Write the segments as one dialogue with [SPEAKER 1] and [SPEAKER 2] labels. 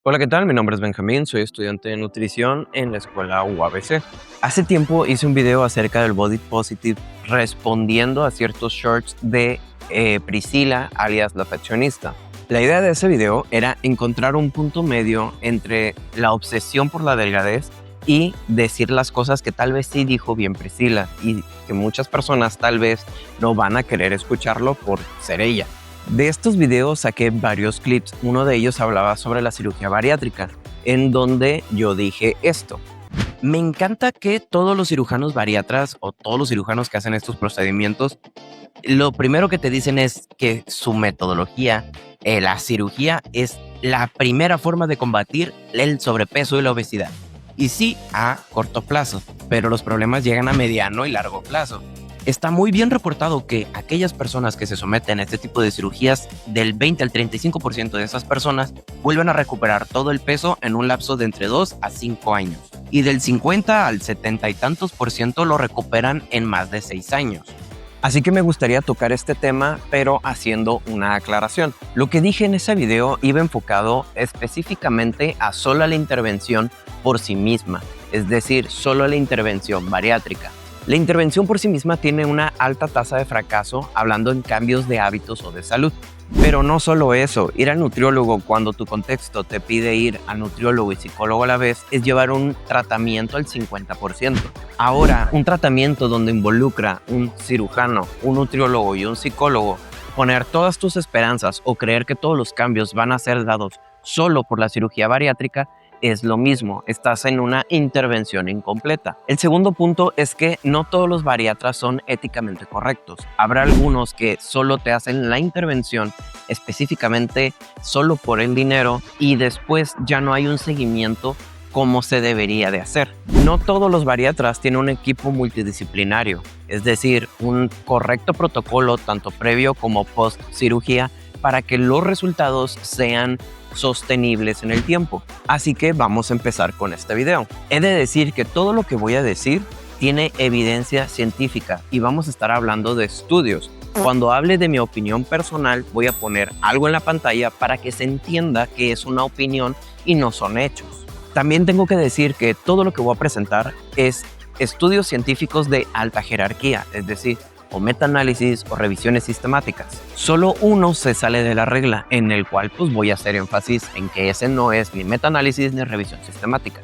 [SPEAKER 1] Hola, ¿qué tal? Mi nombre es Benjamín, soy estudiante de nutrición en la escuela UABC. Hace tiempo hice un video acerca del body positive respondiendo a ciertos shorts de Priscila, alias la fashionista. La idea de ese video era encontrar un punto medio entre la obsesión por la delgadez y decir las cosas que tal vez sí dijo bien Priscila y que muchas personas tal vez no van a querer escucharlo por ser ella. De estos videos saqué varios clips. Uno de ellos hablaba sobre la cirugía bariátrica, en donde yo dije esto. Me encanta que todos los cirujanos bariatras o todos los cirujanos que hacen estos procedimientos, lo primero que te dicen es que su metodología, la cirugía, es la primera forma de combatir el sobrepeso y la obesidad. Y sí, a corto plazo, pero los problemas llegan a mediano y largo plazo. Está muy bien reportado que aquellas personas que se someten a este tipo de cirugías, del 20 al 35% de esas personas vuelven a recuperar todo el peso en un lapso de entre 2 a 5 años. Y del 50 al 70 y tantos por ciento lo recuperan en más de 6 años. Así que me gustaría tocar este tema, pero haciendo una aclaración. Lo que dije en ese video iba enfocado específicamente a solo la intervención por sí misma, es decir, solo la intervención bariátrica. La intervención por sí misma tiene una alta tasa de fracaso hablando en cambios de hábitos o de salud. Pero no solo eso, ir al nutriólogo cuando tu contexto te pide ir al nutriólogo y psicólogo a la vez es llevar un tratamiento al 50%. Ahora, un tratamiento donde involucra un cirujano, un nutriólogo y un psicólogo, poner todas tus esperanzas o creer que todos los cambios van a ser dados solo por la cirugía bariátrica, es lo mismo, estás en una intervención incompleta. El segundo punto es que no todos los bariatras son éticamente correctos. Habrá algunos que solo te hacen la intervención específicamente solo por el dinero y después ya no hay un seguimiento como se debería de hacer. No todos los bariatras tienen un equipo multidisciplinario, es decir, un correcto protocolo tanto previo como post cirugía para que los resultados sean sostenibles en el tiempo. Así que vamos a empezar con este video. He de decir que todo lo que voy a decir tiene evidencia científica y vamos a estar hablando de estudios. Cuando hable de mi opinión personal, voy a poner algo en la pantalla para que se entienda que es una opinión y no son hechos. También tengo que decir que todo lo que voy a presentar es estudios científicos de alta jerarquía, es decir, o metaanálisis o revisiones sistemáticas. Solo uno se sale de la regla, en el cual pues voy a hacer énfasis en que ese no es ni metaanálisis ni revisión sistemática.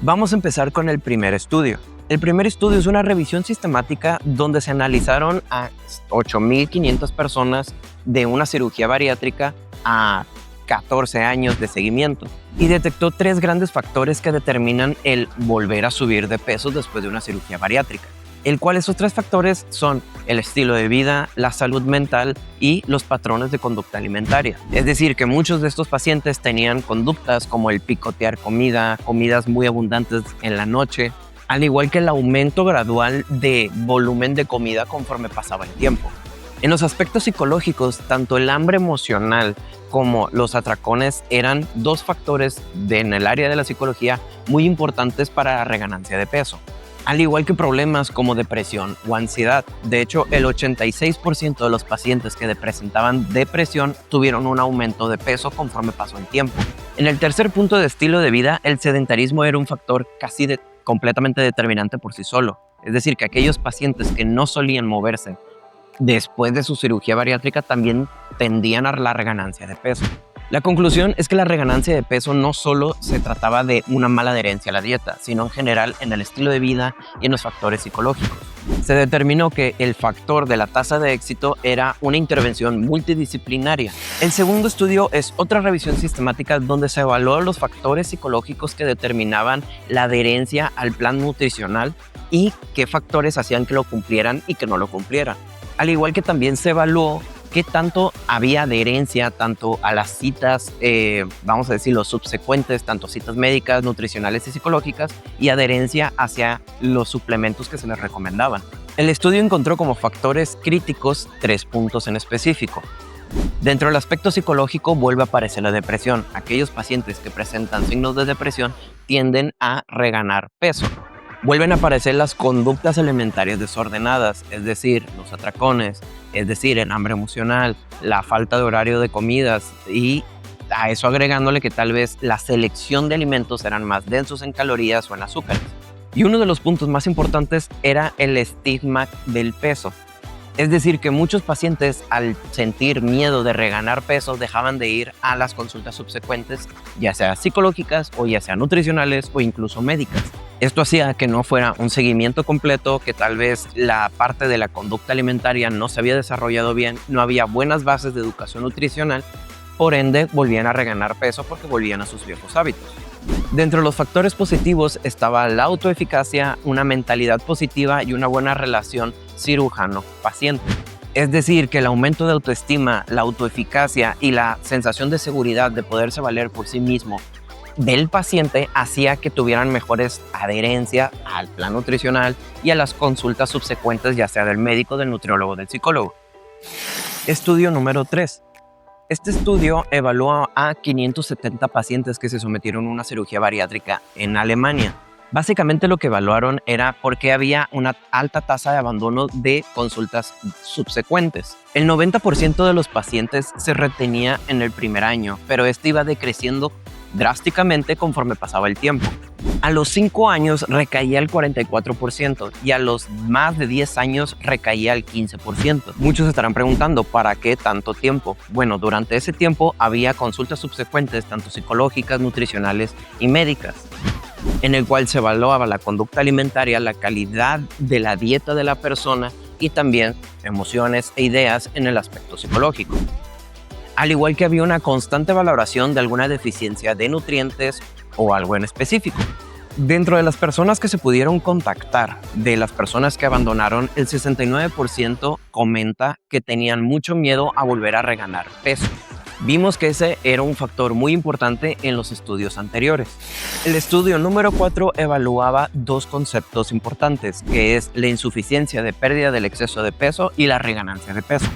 [SPEAKER 1] Vamos a empezar con el primer estudio. El primer estudio es una revisión sistemática donde se analizaron a 8,500 personas de una cirugía bariátrica a 14 años de seguimiento y detectó 3 grandes factores que determinan el volver a subir de peso después de una cirugía bariátrica. El cual esos 3 factores son el estilo de vida, la salud mental y los patrones de conducta alimentaria. Es decir, que muchos de estos pacientes tenían conductas como el picotear comida, comidas muy abundantes en la noche, al igual que el aumento gradual de volumen de comida conforme pasaba el tiempo. En los aspectos psicológicos, tanto el hambre emocional como los atracones eran 2 factores en el área de la psicología muy importantes para la reganancia de peso. Al igual que problemas como depresión o ansiedad. De hecho, el 86% de los pacientes que presentaban depresión tuvieron un aumento de peso conforme pasó el tiempo. En el tercer punto de estilo de vida, el sedentarismo era un factor casi completamente determinante por sí solo. Es decir, que aquellos pacientes que no solían moverse después de su cirugía bariátrica también tendían a la reganancia de peso. La conclusión es que la reganancia de peso no solo se trataba de una mala adherencia a la dieta, sino en general en el estilo de vida y en los factores psicológicos. Se determinó que el factor de la tasa de éxito era una intervención multidisciplinaria. El segundo estudio es otra revisión sistemática donde se evaluó los factores psicológicos que determinaban la adherencia al plan nutricional y qué factores hacían que lo cumplieran y que no lo cumplieran. Al igual que también se evaluó qué tanto había adherencia tanto a las citas, vamos a decir, los subsecuentes, tanto citas médicas, nutricionales y psicológicas, y adherencia hacia los suplementos que se les recomendaban. El estudio encontró como factores críticos 3 puntos en específico. Dentro del aspecto psicológico vuelve a aparecer la depresión. Aquellos pacientes que presentan signos de depresión tienden a reganar peso. Vuelven a aparecer las conductas alimentarias desordenadas, es decir, los atracones, es decir, el hambre emocional, la falta de horario de comidas y a eso agregándole que tal vez la selección de alimentos eran más densos en calorías o en azúcares. Y uno de los puntos más importantes era el estigma del peso. Es decir, que muchos pacientes, al sentir miedo de reganar peso, dejaban de ir a las consultas subsecuentes, ya sea psicológicas o ya sea nutricionales o incluso médicas. Esto hacía que no fuera un seguimiento completo, que tal vez la parte de la conducta alimentaria no se había desarrollado bien, no había buenas bases de educación nutricional, por ende volvían a reganar peso porque volvían a sus viejos hábitos. Dentro de los factores positivos estaba la autoeficacia, una mentalidad positiva y una buena relación cirujano-paciente. Es decir, que el aumento de autoestima, la autoeficacia y la sensación de seguridad de poderse valer por sí mismo del paciente hacía que tuvieran mejores adherencia al plan nutricional y a las consultas subsecuentes, ya sea del médico, del nutriólogo, del psicólogo. Estudio número 3. Este estudio evaluó a 570 pacientes que se sometieron a una cirugía bariátrica en Alemania. Básicamente lo que evaluaron era por qué había una alta tasa de abandono de consultas subsecuentes. El 90% de los pacientes se retenía en el primer año, pero este iba decreciendo drásticamente conforme pasaba el tiempo. A los 5 años recaía el 44% y a los más de 10 años recaía el 15%. Muchos estarán preguntando, ¿para qué tanto tiempo? Bueno, durante ese tiempo había consultas subsecuentes, tanto psicológicas, nutricionales y médicas, en el cual se evaluaba la conducta alimentaria, la calidad de la dieta de la persona y también emociones e ideas en el aspecto psicológico. Al igual que había una constante valoración de alguna deficiencia de nutrientes o algo en específico. Dentro de las personas que se pudieron contactar, de las personas que abandonaron, el 69% comenta que tenían mucho miedo a volver a reganar peso. Vimos que ese era un factor muy importante en los estudios anteriores. El estudio número 4 evaluaba dos conceptos importantes, que es la insuficiencia de pérdida del exceso de peso y la reganancia de peso.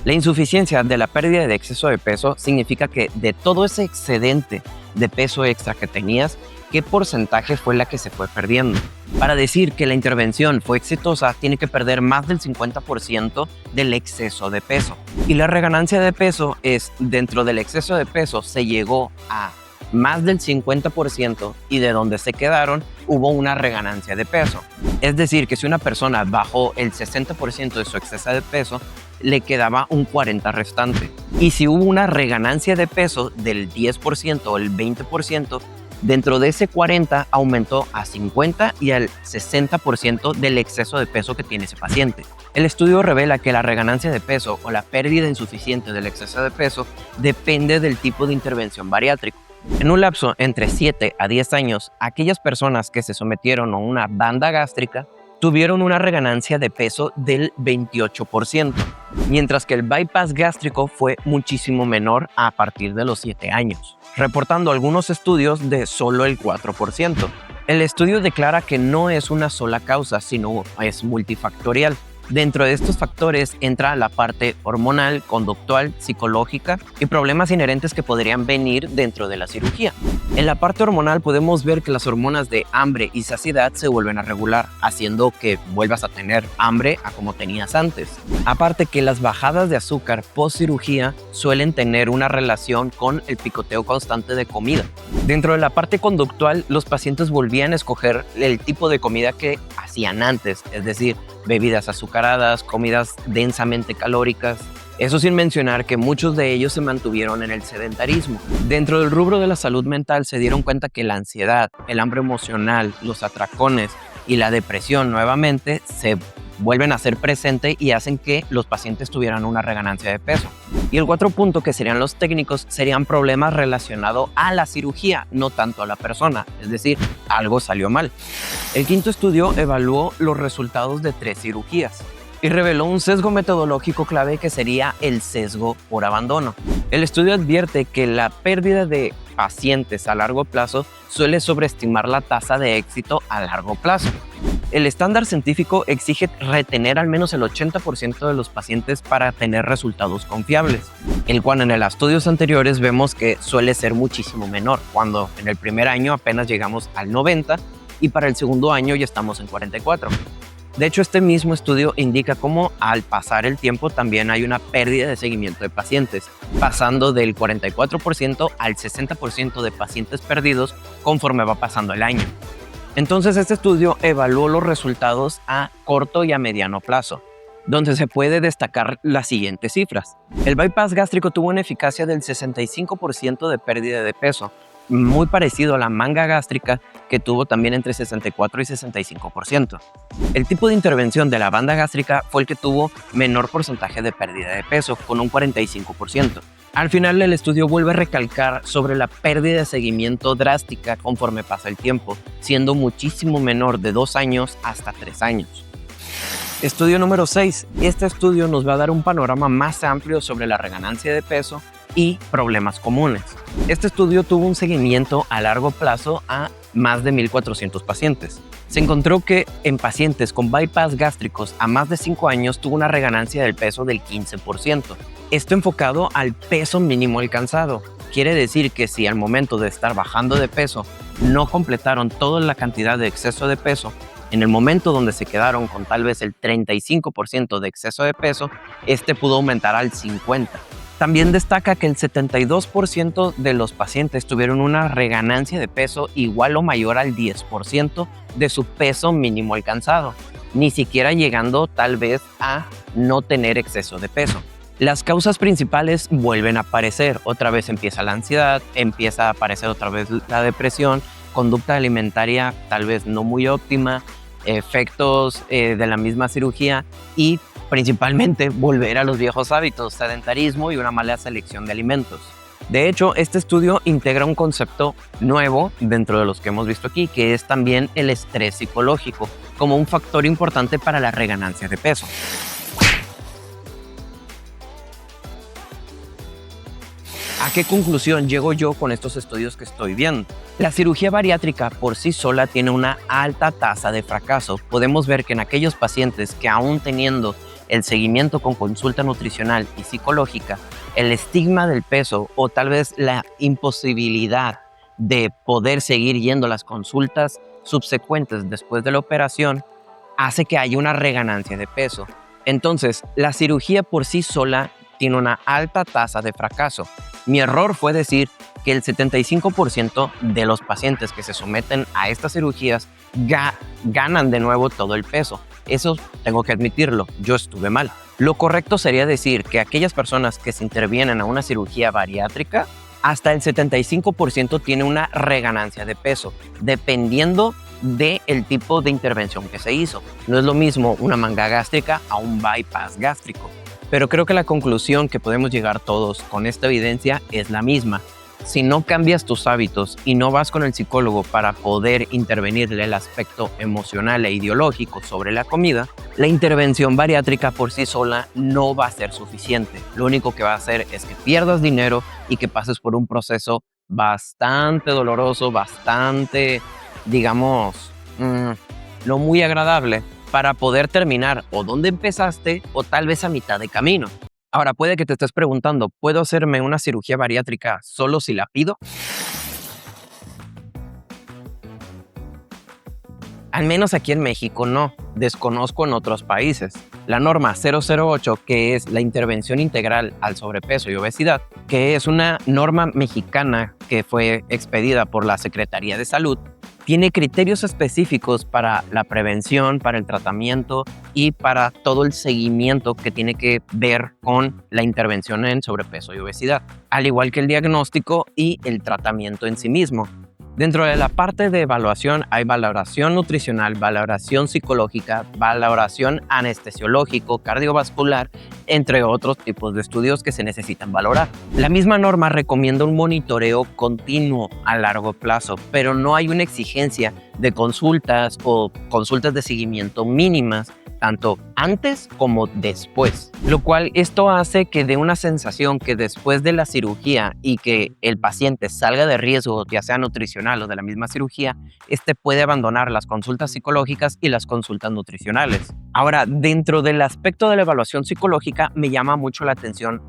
[SPEAKER 1] La insuficiencia de la pérdida de exceso de peso significa que de todo ese excedente de peso extra que tenías, ¿qué porcentaje fue la que se fue perdiendo? Para decir que la intervención fue exitosa, tiene que perder más del 50% del exceso de peso. Y la reganancia de peso es, dentro del exceso de peso se llegó a más del 50% y de donde se quedaron hubo una reganancia de peso. Es decir, que si una persona bajó el 60% de su exceso de peso, le quedaba un 40% restante. Y si hubo una reganancia de peso del 10% o el 20%, dentro de ese 40 aumentó a 50 y al 60% del exceso de peso que tiene ese paciente. El estudio revela que la reganancia de peso o la pérdida insuficiente del exceso de peso depende del tipo de intervención bariátrica. En un lapso entre 7 a 10 años, aquellas personas que se sometieron a una banda gástrica tuvieron una reganancia de peso del 28%, mientras que el bypass gástrico fue muchísimo menor a partir de los 7 años, reportando algunos estudios de solo el 4%. El estudio declara que no es una sola causa, sino es multifactorial. Dentro de estos factores entra la parte hormonal, conductual, psicológica y problemas inherentes que podrían venir dentro de la cirugía. En la parte hormonal podemos ver que las hormonas de hambre y saciedad se vuelven a regular, haciendo que vuelvas a tener hambre a como tenías antes. Aparte que las bajadas de azúcar post cirugía suelen tener una relación con el picoteo constante de comida. Dentro de la parte conductual, los pacientes volvían a escoger el tipo de comida que hacían antes, es decir, bebidas azucaradas, comidas densamente calóricas. Eso sin mencionar que muchos de ellos se mantuvieron en el sedentarismo. Dentro del rubro de la salud mental se dieron cuenta que la ansiedad, el hambre emocional, los atracones y la depresión nuevamente se vuelven a ser presente y hacen que los pacientes tuvieran una reganancia de peso. Y el cuarto punto, que serían los técnicos, serían problemas relacionados a la cirugía, no tanto a la persona, es decir, algo salió mal. El quinto estudio evaluó los resultados de 3 cirugías y reveló un sesgo metodológico clave que sería el sesgo por abandono. El estudio advierte que la pérdida de pacientes a largo plazo suele sobreestimar la tasa de éxito a largo plazo. El estándar científico exige retener al menos el 80% de los pacientes para tener resultados confiables, el cual en los estudios anteriores vemos que suele ser muchísimo menor, cuando en el primer año apenas llegamos al 90% y para el segundo año ya estamos en 44%. De hecho, este mismo estudio indica cómo al pasar el tiempo también hay una pérdida de seguimiento de pacientes, pasando del 44% al 60% de pacientes perdidos conforme va pasando el año. Entonces, este estudio evaluó los resultados a corto y a mediano plazo, donde se puede destacar las siguientes cifras. El bypass gástrico tuvo una eficacia del 65% de pérdida de peso, muy parecido a la manga gástrica, que tuvo también entre 64 y 65%. El tipo de intervención de la banda gástrica fue el que tuvo menor porcentaje de pérdida de peso, con un 45%. Al final, el estudio vuelve a recalcar sobre la pérdida de seguimiento drástica conforme pasa el tiempo, siendo muchísimo menor de 2 años hasta 3 años. Estudio número 6. Este estudio nos va a dar un panorama más amplio sobre la reganancia de peso y problemas comunes. Este estudio tuvo un seguimiento a largo plazo a más de 1,400 pacientes. Se encontró que en pacientes con bypass gástricos a más de 5 años tuvo una reganancia del peso del 15%. Esto enfocado al peso mínimo alcanzado. Quiere decir que si al momento de estar bajando de peso no completaron toda la cantidad de exceso de peso, en el momento donde se quedaron con tal vez el 35% de exceso de peso, este pudo aumentar al 50%. También destaca que el 72% de los pacientes tuvieron una reganancia de peso igual o mayor al 10% de su peso mínimo alcanzado, ni siquiera llegando tal vez a no tener exceso de peso. Las causas principales vuelven a aparecer. Otra vez empieza la ansiedad, empieza a aparecer otra vez la depresión, conducta alimentaria tal vez no muy óptima, efectos de la misma cirugía y principalmente volver a los viejos hábitos, sedentarismo y una mala selección de alimentos. De hecho, este estudio integra un concepto nuevo dentro de los que hemos visto aquí, que es también el estrés psicológico, como un factor importante para la reganancia de peso. ¿A qué conclusión llego yo con estos estudios que estoy viendo? La cirugía bariátrica por sí sola tiene una alta tasa de fracaso. Podemos ver que en aquellos pacientes que aún teniendo el seguimiento con consulta nutricional y psicológica, el estigma del peso o tal vez la imposibilidad de poder seguir yendo a las consultas subsecuentes después de la operación hace que haya una reganancia de peso. Entonces, la cirugía por sí sola tiene una alta tasa de fracaso. Mi error fue decir que el 75% de los pacientes que se someten a estas cirugías ganan de nuevo todo el peso. Eso tengo que admitirlo, yo estuve mal. Lo correcto sería decir que aquellas personas que se intervienen a una cirugía bariátrica, hasta el 75% tiene una reganancia de peso, dependiendo del tipo de intervención que se hizo. No es lo mismo una manga gástrica a un bypass gástrico. Pero creo que la conclusión que podemos llegar todos con esta evidencia es la misma. Si no cambias tus hábitos y no vas con el psicólogo para poder intervenirle el aspecto emocional e ideológico sobre la comida, la intervención bariátrica por sí sola no va a ser suficiente. Lo único que va a hacer es que pierdas dinero y que pases por un proceso bastante doloroso, bastante, digamos, no muy agradable, para poder terminar o donde empezaste o tal vez a mitad de camino. Ahora, puede que te estés preguntando, ¿puedo hacerme una cirugía bariátrica solo si la pido? Al menos aquí en México no, desconozco en otros países. La norma 008, que es la intervención integral al sobrepeso y obesidad, que es una norma mexicana que fue expedida por la Secretaría de Salud, tiene criterios específicos para la prevención, para el tratamiento y para todo el seguimiento que tiene que ver con la intervención en sobrepeso y obesidad, al igual que el diagnóstico y el tratamiento en sí mismo. Dentro de la parte de evaluación hay valoración nutricional, valoración psicológica, valoración anestesiológico, cardiovascular, entre otros tipos de estudios que se necesitan valorar. La misma norma recomienda un monitoreo continuo a largo plazo, pero no hay una exigencia de consultas o consultas de seguimiento mínimas, tanto antes como después. Lo cual esto hace que dé una sensación que después de la cirugía y que el paciente salga de riesgo, ya sea nutricional o de la misma cirugía, puede abandonar las consultas psicológicas y las consultas nutricionales. Ahora, dentro del aspecto de la evaluación psicológica, me llama mucho la atención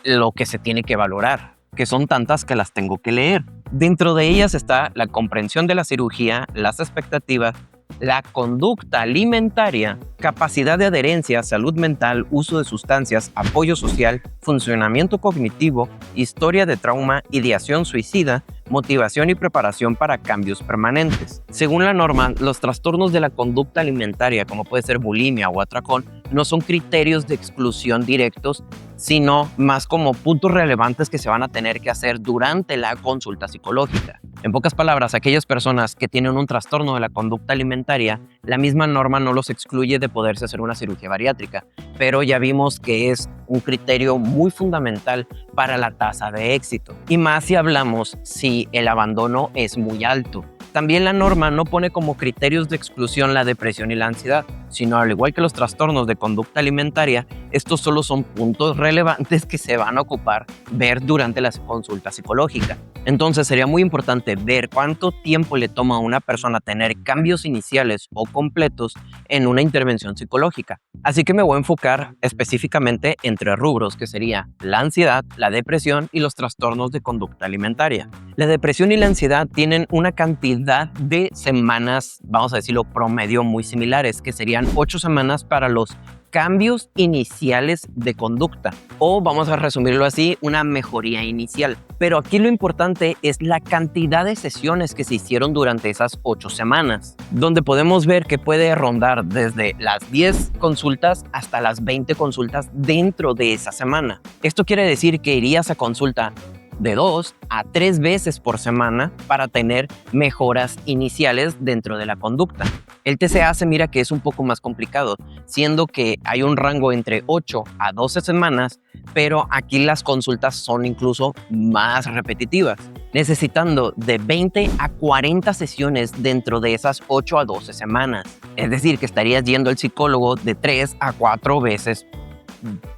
[SPEAKER 1] lo que se tiene que valorar, que son tantas que las tengo que leer. Dentro de ellas está la comprensión de la cirugía, las expectativas, la conducta alimentaria, capacidad de adherencia, salud mental, uso de sustancias, apoyo social, funcionamiento cognitivo, historia de trauma, ideación suicida, motivación y preparación para cambios permanentes. Según la norma, los trastornos de la conducta alimentaria, como puede ser bulimia o atracón, no son criterios de exclusión directos, sino más como puntos relevantes que se van a tener que hacer durante la consulta psicológica. En pocas palabras, aquellas personas que tienen un trastorno de la conducta alimentaria, la misma norma no los excluye de poderse hacer una cirugía bariátrica, pero ya vimos que es un criterio muy fundamental para la tasa de éxito. Y más si hablamos si el abandono es muy alto. También la norma no pone como criterios de exclusión la depresión y la ansiedad, sino al igual que los trastornos de conducta alimentaria, estos solo son puntos relevantes que se van a ocupar ver durante la consulta psicológica. Entonces sería muy importante ver cuánto tiempo le toma a una persona tener cambios iniciales o completos en una intervención psicológica. Así que me voy a enfocar específicamente en 3 rubros, que sería la ansiedad, la depresión y los trastornos de conducta alimentaria. La depresión y la ansiedad tienen una cantidad de semanas, vamos a decirlo, promedio muy similares, que serían 8 semanas para los cambios iniciales de conducta, o vamos a resumirlo así, una mejoría inicial. Pero aquí lo importante es la cantidad de sesiones que se hicieron durante esas 8 semanas, donde podemos ver que puede rondar desde las 10 consultas hasta las 20 consultas dentro de esa semana. Esto quiere decir que irías a consulta de 2 a 3 veces por semana para tener mejoras iniciales dentro de la conducta. El TCA se mira que es un poco más complicado, siendo que hay un rango entre 8 a 12 semanas, pero aquí las consultas son incluso más repetitivas, necesitando de 20 a 40 sesiones dentro de esas 8 a 12 semanas. Es decir, que estarías yendo al psicólogo de 3 a 4 veces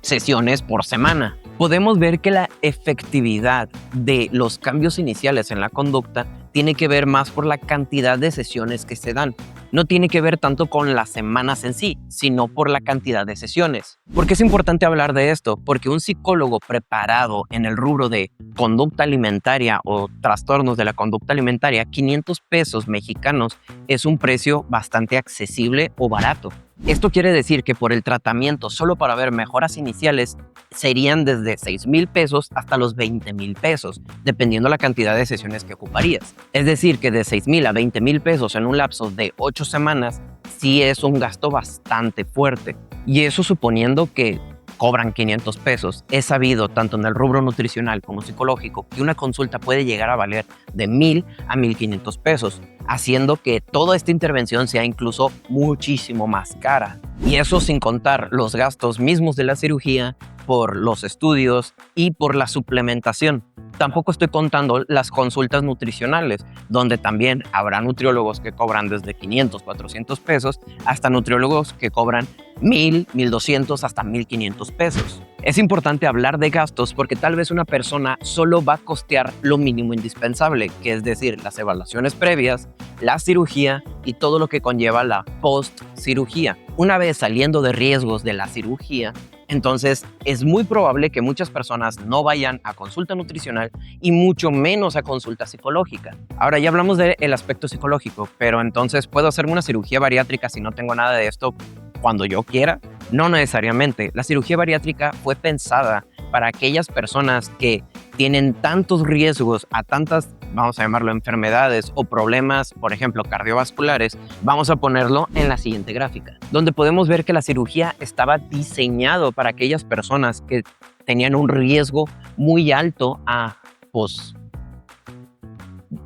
[SPEAKER 1] sesiones por semana. Podemos ver que la efectividad de los cambios iniciales en la conducta tiene que ver más por la cantidad de sesiones que se dan. No tiene que ver tanto con las semanas en sí, sino por la cantidad de sesiones. ¿Por qué es importante hablar de esto? Porque un psicólogo preparado en el rubro de conducta alimentaria o trastornos de la conducta alimentaria, 500 pesos mexicanos es un precio bastante accesible o barato. Esto quiere decir que por el tratamiento, solo para ver mejoras iniciales, serían desde 6,000 pesos hasta los 20,000 pesos, dependiendo la cantidad de sesiones que ocuparías. Es decir, que de 6,000 a 20,000 pesos en un lapso de 8 semanas, sí es un gasto bastante fuerte. Y eso suponiendo que cobran 500 pesos. Es sabido, tanto en el rubro nutricional como psicológico, que una consulta puede llegar a valer de 1,000 a 1,500 pesos, haciendo que toda esta intervención sea incluso muchísimo más cara. Y eso sin contar los gastos mismos de la cirugía, por los estudios y por la suplementación. Tampoco estoy contando las consultas nutricionales, donde también habrá nutriólogos que cobran desde 500, 400 pesos, hasta nutriólogos que cobran 1,000, 1,200, hasta 1,500 pesos. Es importante hablar de gastos porque tal vez una persona solo va a costear lo mínimo indispensable, que es decir, las evaluaciones previas, la cirugía y todo lo que conlleva la post-cirugía. Una vez saliendo de riesgos de la cirugía, entonces es muy probable que muchas personas no vayan a consulta nutricional y mucho menos a consulta psicológica. Ahora ya hablamos del aspecto psicológico, pero entonces ¿puedo hacerme una cirugía bariátrica si no tengo nada de esto cuando yo quiera? No necesariamente. La cirugía bariátrica fue pensada para aquellas personas que tienen tantos riesgos a tantas, vamos a llamarlo, enfermedades o problemas, por ejemplo, cardiovasculares. Vamos a ponerlo en la siguiente gráfica, donde podemos ver que la cirugía estaba diseñado para aquellas personas que tenían un riesgo muy alto a,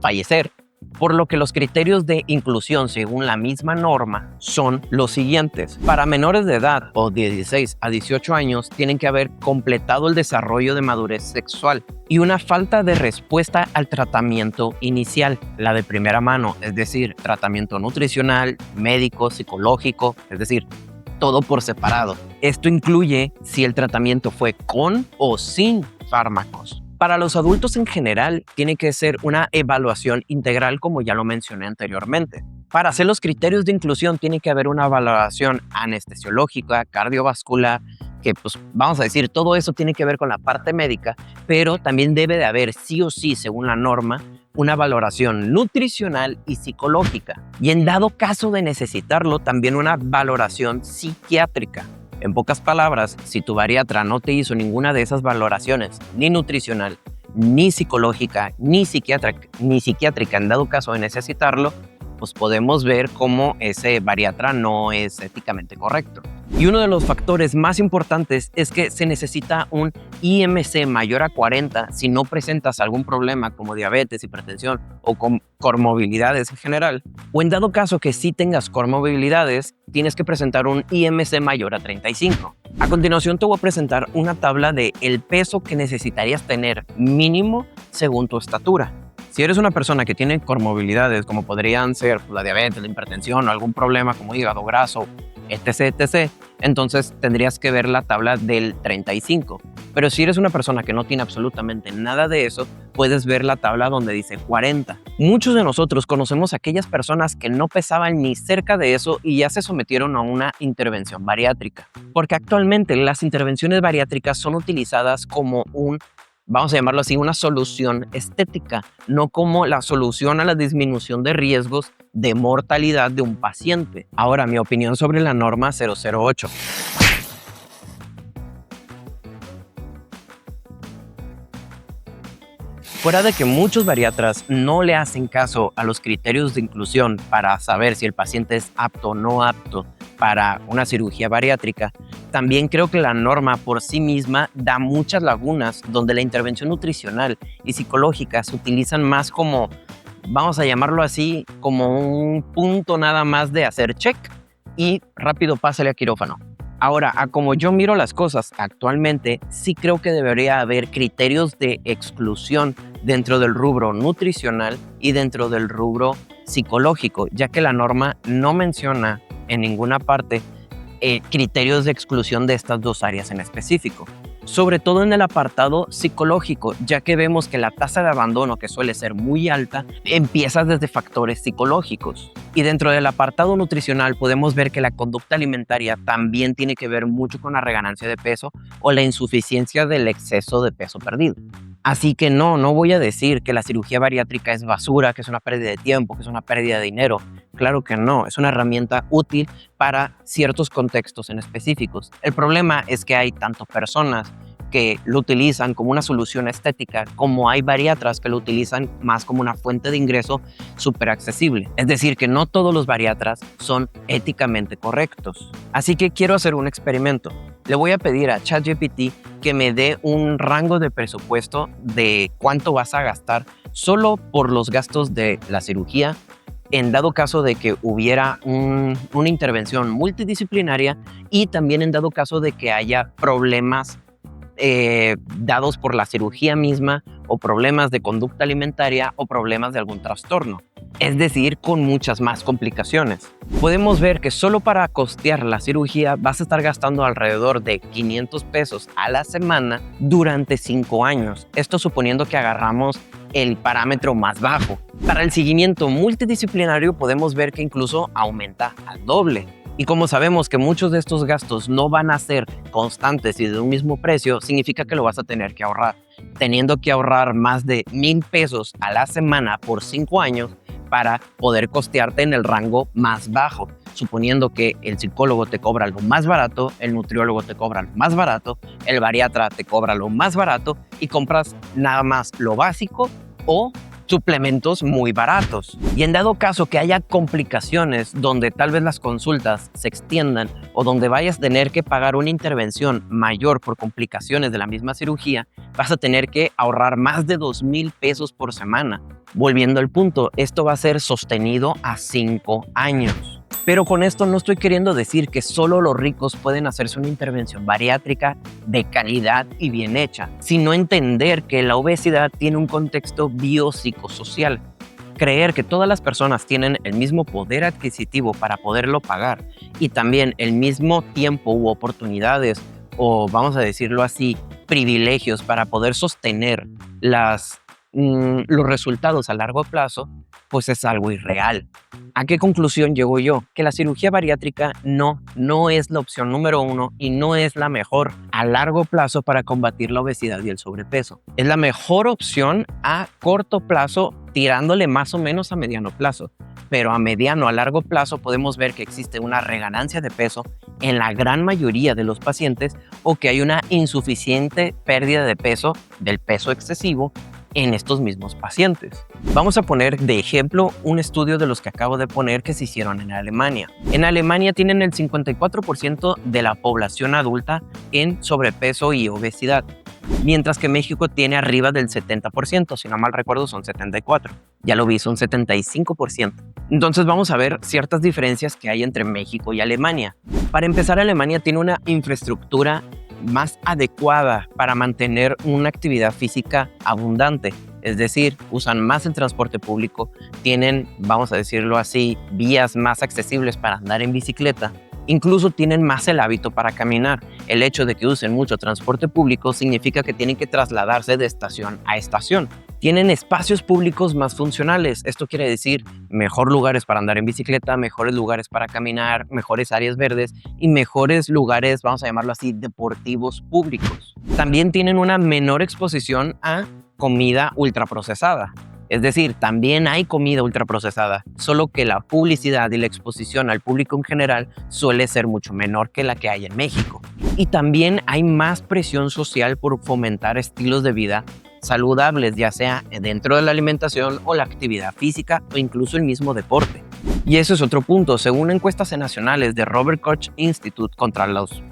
[SPEAKER 1] fallecer. Por lo que los criterios de inclusión según la misma norma son los siguientes. Para menores de edad o de 16 a 18 años tienen que haber completado el desarrollo de madurez sexual y una falta de respuesta al tratamiento inicial, la de primera mano, es decir, tratamiento nutricional, médico, psicológico, es decir, todo por separado. Esto incluye si el tratamiento fue con o sin fármacos. Para los adultos en general, tiene que ser una evaluación integral, como ya lo mencioné anteriormente. Para hacer los criterios de inclusión, tiene que haber una valoración anestesiológica, cardiovascular, que pues vamos a decir, todo eso tiene que ver con la parte médica, pero también debe de haber sí o sí, según la norma, una valoración nutricional y psicológica. Y en dado caso de necesitarlo, también una valoración psiquiátrica. En pocas palabras, si tu bariatra no te hizo ninguna de esas valoraciones, ni nutricional, ni psicológica, ni psiquiátrica, en dado caso de necesitarlo, pues podemos ver cómo ese bariatra no es éticamente correcto. Y uno de los factores más importantes es que se necesita un IMC mayor a 40 si no presentas algún problema como diabetes, hipertensión o con comorbilidades en general. O en dado caso que sí tengas comorbilidades, tienes que presentar un IMC mayor a 35. A continuación te voy a presentar una tabla de el peso que necesitarías tener mínimo según tu estatura. Si eres una persona que tiene comorbilidades como podrían ser la diabetes, la hipertensión o algún problema como hígado graso, etc., entonces tendrías que ver la tabla del 35. Pero si eres una persona que no tiene absolutamente nada de eso, puedes ver la tabla donde dice 40. Muchos de nosotros conocemos a aquellas personas que no pesaban ni cerca de eso y ya se sometieron a una intervención bariátrica. Porque actualmente las intervenciones bariátricas son utilizadas como vamos a llamarlo así, una solución estética, no como la solución a la disminución de riesgos de mortalidad de un paciente. Ahora, mi opinión sobre la norma 008. Fuera de que muchos bariatras no le hacen caso a los criterios de inclusión para saber si el paciente es apto o no apto para una cirugía bariátrica, también creo que la norma por sí misma da muchas lagunas donde la intervención nutricional y psicológica se utilizan más como, vamos a llamarlo así, como un punto nada más de hacer check y rápido pásale a quirófano. Ahora, a como yo miro las cosas actualmente, sí creo que debería haber criterios de exclusión dentro del rubro nutricional y dentro del rubro psicológico, ya que la norma no menciona en ninguna parte criterios de exclusión de estas dos áreas en específico. Sobre todo en el apartado psicológico, ya que vemos que la tasa de abandono, que suele ser muy alta, empieza desde factores psicológicos. Y dentro del apartado nutricional podemos ver que la conducta alimentaria también tiene que ver mucho con la reganancia de peso o la insuficiencia del exceso de peso perdido. Así que no voy a decir que la cirugía bariátrica es basura, que es una pérdida de tiempo, que es una pérdida de dinero. Claro que no, es una herramienta útil para ciertos contextos en específicos. El problema es que hay tanto personas que lo utilizan como una solución estética, como hay bariatras que lo utilizan más como una fuente de ingreso súper accesible. Es decir, que no todos los bariatras son éticamente correctos. Así que quiero hacer un experimento. Le voy a pedir a ChatGPT que me dé un rango de presupuesto de cuánto vas a gastar solo por los gastos de la cirugía, en dado caso de que hubiera una intervención multidisciplinaria y también en dado caso de que haya problemas dados por la cirugía misma o problemas de conducta alimentaria o problemas de algún trastorno, es decir, con muchas más complicaciones. Podemos ver que solo para costear la cirugía vas a estar gastando alrededor de 500 pesos a la semana durante 5 años, esto suponiendo que agarramos el parámetro más bajo. Para el seguimiento multidisciplinario podemos ver que incluso aumenta al doble. Y como sabemos que muchos de estos gastos no van a ser constantes y de un mismo precio, significa que lo vas a tener que ahorrar. Teniendo que ahorrar más de 1,000 pesos a la semana por 5 años para poder costearte en el rango más bajo. Suponiendo que el psicólogo te cobra lo más barato, el nutriólogo te cobra lo más barato, el bariatra te cobra lo más barato y compras nada más lo básico o suplementos muy baratos. Y en dado caso que haya complicaciones donde tal vez las consultas se extiendan o donde vayas a tener que pagar una intervención mayor por complicaciones de la misma cirugía, vas a tener que ahorrar más de 2,000 pesos por semana. Volviendo al punto, esto va a ser sostenido a 5 años. Pero con esto no estoy queriendo decir que solo los ricos pueden hacerse una intervención bariátrica de calidad y bien hecha, sino entender que la obesidad tiene un contexto biopsicosocial. Creer que todas las personas tienen el mismo poder adquisitivo para poderlo pagar y también el mismo tiempo u oportunidades, o vamos a decirlo así, privilegios para poder sostener las los resultados a largo plazo, pues es algo irreal. ¿A qué conclusión llego yo? Que la cirugía bariátrica no es la opción número uno y no es la mejor a largo plazo para combatir la obesidad y el sobrepeso. Es la mejor opción a corto plazo, tirándole más o menos a mediano plazo. Pero a mediano, a largo plazo podemos ver que existe una reganancia de peso en la gran mayoría de los pacientes o que hay una insuficiente pérdida de peso, del peso excesivo, en estos mismos pacientes. Vamos a poner de ejemplo un estudio de los que acabo de poner que se hicieron en Alemania. En Alemania tienen el 54% de la población adulta en sobrepeso y obesidad, mientras que México tiene arriba del 70%, si no mal recuerdo son 74%. Ya lo vi, son 75%. Entonces vamos a ver ciertas diferencias que hay entre México y Alemania. Para empezar, Alemania tiene una infraestructura más adecuada para mantener una actividad física abundante. Es decir, usan más el transporte público, tienen, vamos a decirlo así, vías más accesibles para andar en bicicleta. Incluso tienen más el hábito para caminar. El hecho de que usen mucho transporte público significa que tienen que trasladarse de estación a estación. Tienen espacios públicos más funcionales. Esto quiere decir mejores lugares para andar en bicicleta, mejores lugares para caminar, mejores áreas verdes y mejores lugares, vamos a llamarlo así, deportivos públicos. También tienen una menor exposición a comida ultraprocesada. Es decir, también hay comida ultraprocesada, solo que la publicidad y la exposición al público en general suele ser mucho menor que la que hay en México. Y también hay más presión social por fomentar estilos de vida saludables, ya sea dentro de la alimentación o la actividad física o incluso el mismo deporte. Y eso es otro punto. Según encuestas nacionales de Robert Koch Institute contra los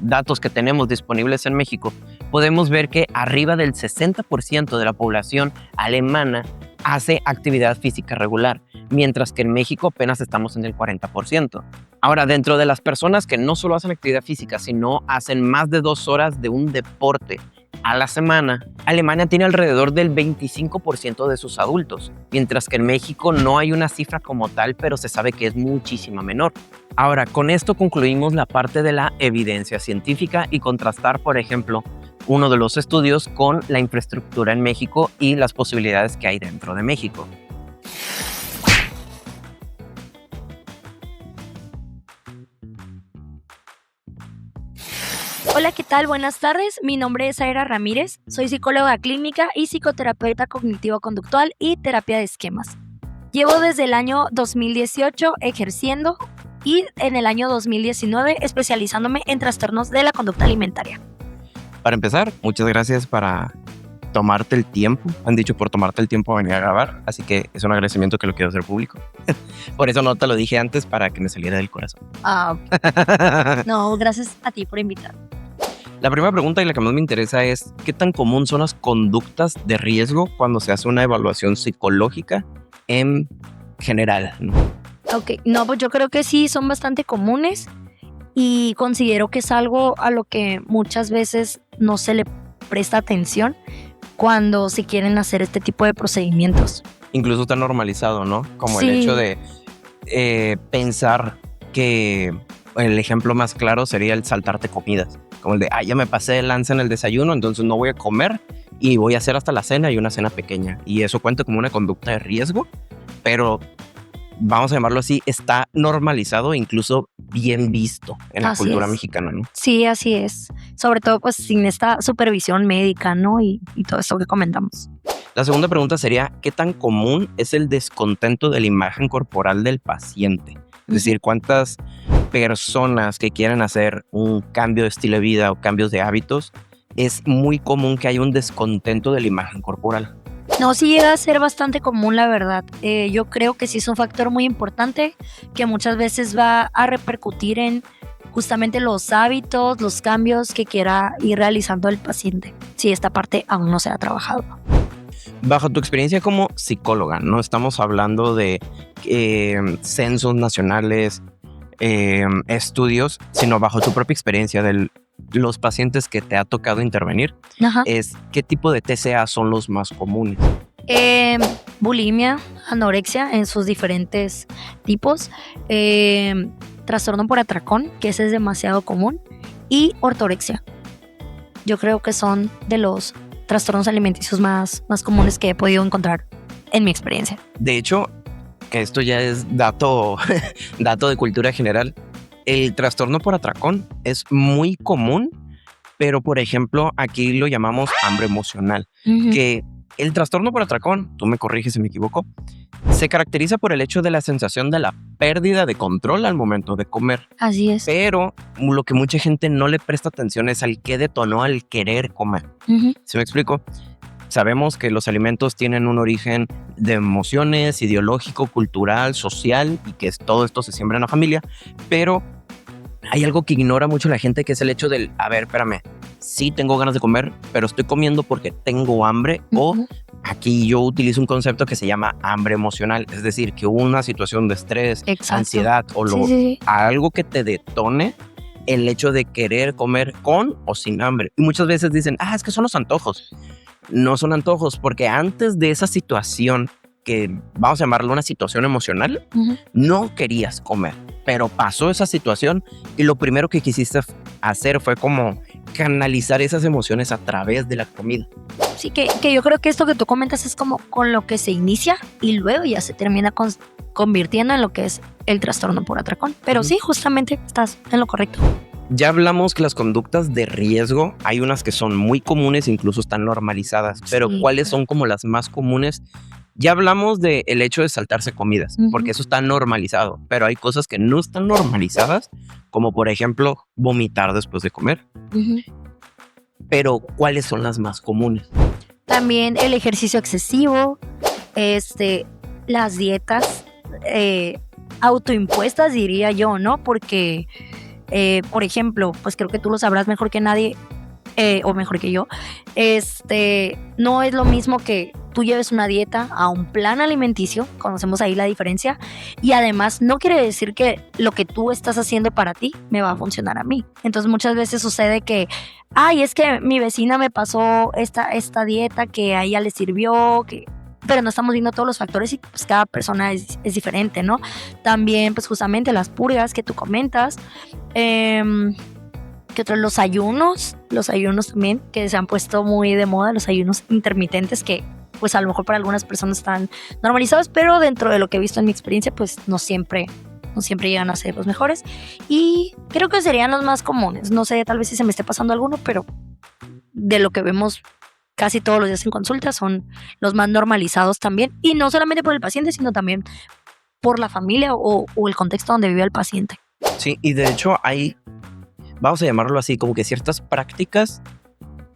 [SPEAKER 1] datos que tenemos disponibles en México, podemos ver que arriba del 60% de la población alemana hace actividad física regular, mientras que en México apenas estamos en el 40%. Ahora, dentro de las personas que no solo hacen actividad física, sino hacen más de 2 horas de un deporte a la semana, Alemania tiene alrededor del 25% de sus adultos, mientras que en México no hay una cifra como tal, pero se sabe que es muchísima menor. Ahora, con esto concluimos la parte de la evidencia científica y contrastar, por ejemplo, uno de los estudios con la infraestructura en México y las posibilidades que hay dentro de México.
[SPEAKER 2] Hola, ¿qué tal? Buenas tardes. Mi nombre es Zaira Ramírez. Soy psicóloga clínica y psicoterapeuta cognitivo-conductual y terapia de esquemas. Llevo desde el año 2018 ejerciendo y en el año 2019 especializándome en trastornos de la conducta alimentaria.
[SPEAKER 1] Para empezar, muchas gracias para tomarte el tiempo. Han dicho por tomarte el tiempo a venir a grabar, así que es un agradecimiento que lo quiero hacer público. Por eso no te lo dije antes, para que me saliera del corazón.
[SPEAKER 2] No, gracias a ti por invitarme.
[SPEAKER 1] La primera pregunta y la que más me interesa es ¿qué tan común son las conductas de riesgo cuando se hace una evaluación psicológica en general, ¿no?
[SPEAKER 2] Ok, no, pues yo creo que sí, son bastante comunes y considero que es algo a lo que muchas veces no se le presta atención cuando se quieren hacer este tipo de procedimientos.
[SPEAKER 1] Incluso está normalizado, ¿no? Como
[SPEAKER 2] Sí.
[SPEAKER 1] el hecho de pensar que el ejemplo más claro sería el saltarte comidas. Como el de, ya me pasé de lanza en el desayuno, entonces no voy a comer y voy a hacer hasta la cena y una cena pequeña. Y eso cuenta como una conducta de riesgo, pero vamos a llamarlo así, está normalizado e incluso bien visto en la
[SPEAKER 2] Así
[SPEAKER 1] cultura
[SPEAKER 2] es.
[SPEAKER 1] mexicana, ¿no?
[SPEAKER 2] Sí, así es. Sobre todo pues sin esta supervisión médica, ¿no? Y todo esto que comentamos.
[SPEAKER 1] La segunda pregunta sería, ¿qué tan común es el descontento de la imagen corporal del paciente? Es decir, ¿cuántas personas que quieren hacer un cambio de estilo de vida o cambios de hábitos es muy común que haya un descontento de la imagen corporal?
[SPEAKER 2] No, sí llega a ser bastante común, la verdad. Yo creo que sí es un factor muy importante que muchas veces va a repercutir en justamente los hábitos, los cambios que quiera ir realizando el paciente, si esta parte aún no se ha trabajado.
[SPEAKER 1] Bajo tu experiencia como psicóloga, no estamos hablando de censos nacionales, estudios, sino bajo tu propia experiencia de los pacientes que te ha tocado intervenir,
[SPEAKER 2] Ajá.
[SPEAKER 1] ¿qué tipo de TCA son los más comunes?
[SPEAKER 2] Bulimia, anorexia en sus diferentes tipos, trastorno por atracón, que ese es demasiado común, y ortorexia. Yo creo que son de los trastornos alimenticios más comunes que he podido encontrar en mi experiencia.
[SPEAKER 1] De hecho, que esto ya es dato de cultura general, el trastorno por atracón es muy común, pero por ejemplo, aquí lo llamamos hambre emocional, que el trastorno por atracón, tú me corriges si me equivoco, se caracteriza por el hecho de la sensación de la pérdida de control al momento de comer.
[SPEAKER 2] Así es.
[SPEAKER 1] Pero lo que mucha gente no le presta atención es al que detonó al querer comer. ¿Sí me explico? Sabemos que los alimentos tienen un origen de emociones, ideológico, cultural, social, y que todo esto se siembra en la familia, pero hay algo que ignora mucho la gente, que es el hecho del, a ver, espérame, sí tengo ganas de comer, pero estoy comiendo porque tengo hambre, o aquí yo utilizo un concepto que se llama hambre emocional, es decir, que hubo una situación de estrés, ansiedad o algo que te detone el hecho de querer comer con o sin hambre. Y muchas veces dicen, es que son los antojos. No son antojos, porque antes de esa situación, que vamos a llamarlo una situación emocional, no querías comer, pero pasó esa situación y lo primero que quisiste hacer fue como canalizar esas emociones a través de la comida.
[SPEAKER 2] Sí, que yo creo que esto que tú comentas es como con lo que se inicia y luego ya se termina convirtiendo en lo que es el trastorno por atracón. Pero sí, justamente estás en lo correcto.
[SPEAKER 1] Ya hablamos que las conductas de riesgo, hay unas que son muy comunes, incluso están normalizadas, pero ¿cuáles son como las más comunes? Ya hablamos del hecho de saltarse comidas, porque eso está normalizado, pero hay cosas que no están normalizadas, como por ejemplo vomitar después de comer. Pero ¿cuáles son las más comunes?
[SPEAKER 2] También el ejercicio excesivo, las dietas autoimpuestas, diría yo, ¿no? Porque, por ejemplo, pues creo que tú lo sabrás mejor que nadie, o mejor que yo, no es lo mismo que tú lleves una dieta a un plan alimenticio, conocemos ahí la diferencia, y además no quiere decir que lo que tú estás haciendo para ti me va a funcionar a mí. Entonces muchas veces sucede que, es que mi vecina me pasó esta dieta que a ella le sirvió, pero no estamos viendo todos los factores y pues cada persona es diferente, ¿no? También pues justamente las purgas que tú comentas, que otros, los ayunos también, que se han puesto muy de moda, los ayunos intermitentes, que pues a lo mejor para algunas personas están normalizados, pero dentro de lo que he visto en mi experiencia, pues no siempre llegan a ser los mejores. Y creo que serían los más comunes. No sé, tal vez si se me esté pasando alguno, pero de lo que vemos casi todos los días en consulta son los más normalizados también. Y no solamente por el paciente, sino también por la familia o el contexto donde vive el paciente.
[SPEAKER 1] Sí, y de hecho hay, vamos a llamarlo así, como que ciertas prácticas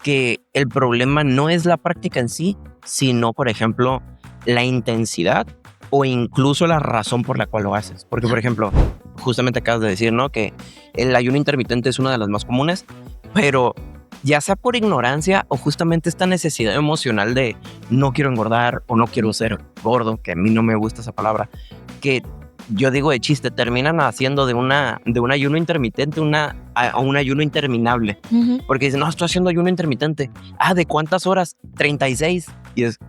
[SPEAKER 1] que el problema no es la práctica en sí, sino, por ejemplo, la intensidad o incluso la razón por la cual lo haces. Porque, por ejemplo, justamente acabas de decir, ¿no?, que el ayuno intermitente es una de las más comunes, pero ya sea por ignorancia o justamente esta necesidad emocional de no quiero engordar o no quiero ser gordo, que a mí no me gusta esa palabra, que yo digo de chiste, terminan haciendo de un ayuno intermitente a un ayuno interminable. Porque dicen, no, estoy haciendo ayuno intermitente. ¿De cuántas horas? 36. Y es,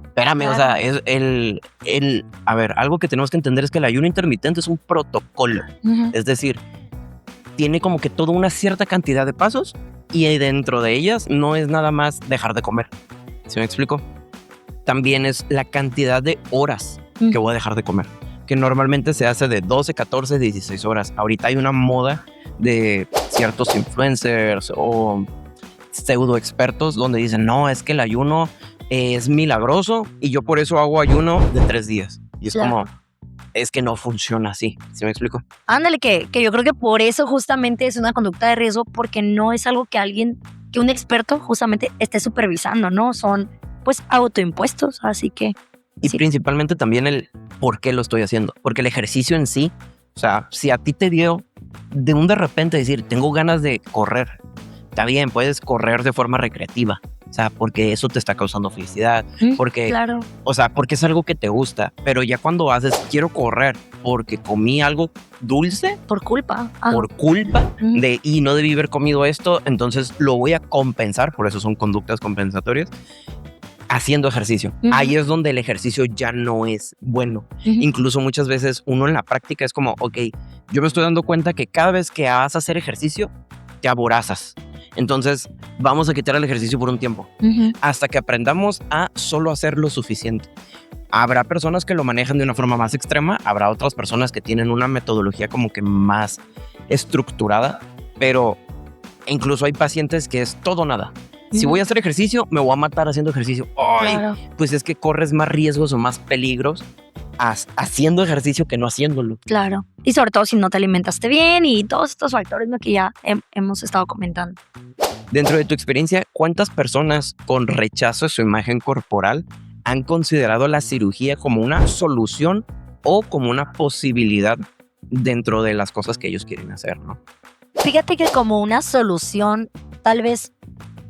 [SPEAKER 1] espérame, o sea, es a ver, algo que tenemos que entender es que el ayuno intermitente es un protocolo. Es decir, tiene como que toda una cierta cantidad de pasos y dentro de ellas no es nada más dejar de comer. ¿Sí me explico? También es la cantidad de horas que voy a dejar de comer, que normalmente se hace de 12, 14, 16 horas. Ahorita hay una moda de ciertos influencers o pseudo expertos donde dicen, no, es que el ayuno es milagroso y yo por eso hago ayuno de 3 días. Y es como, es que no funciona así. ¿Sí me explico?
[SPEAKER 2] Ándale, que yo creo que por eso justamente es una conducta de riesgo, porque no es algo que un experto justamente esté supervisando, ¿no? Son pues autoimpuestos, así que...
[SPEAKER 1] Y principalmente también el por qué lo estoy haciendo. Porque el ejercicio en sí, o sea, si a ti te dio de repente decir, tengo ganas de correr, está bien, puedes correr de forma recreativa. O sea, porque eso te está causando felicidad. Porque,
[SPEAKER 2] claro.
[SPEAKER 1] O sea, porque es algo que te gusta. Pero ya cuando haces, quiero correr porque comí algo dulce.
[SPEAKER 2] Por culpa.
[SPEAKER 1] Por culpa y no debí haber comido esto, entonces lo voy a compensar. Por eso son conductas compensatorias. Haciendo ejercicio. Ahí es donde el ejercicio ya no es bueno. Incluso muchas veces uno en la práctica es como, ok, yo me estoy dando cuenta que cada vez que vas a hacer ejercicio te aborazas. Entonces, vamos a quitar el ejercicio por un tiempo, hasta que aprendamos a solo hacer lo suficiente. Habrá personas que lo manejan de una forma más extrema, habrá otras personas que tienen una metodología como que más estructurada, pero incluso hay pacientes que es todo o nada. Si voy a hacer ejercicio, me voy a matar haciendo ejercicio. ¡Ay!
[SPEAKER 2] Claro.
[SPEAKER 1] Pues es que corres más riesgos o más peligros haciendo ejercicio que no haciéndolo.
[SPEAKER 2] Claro. Y sobre todo si no te alimentaste bien y todos estos factores, ¿no?, que ya hemos estado comentando.
[SPEAKER 1] Dentro de tu experiencia, ¿cuántas personas con rechazo de su imagen corporal han considerado la cirugía como una solución o como una posibilidad dentro de las cosas que ellos quieren hacer, ¿no?
[SPEAKER 2] Fíjate que como una solución, tal vez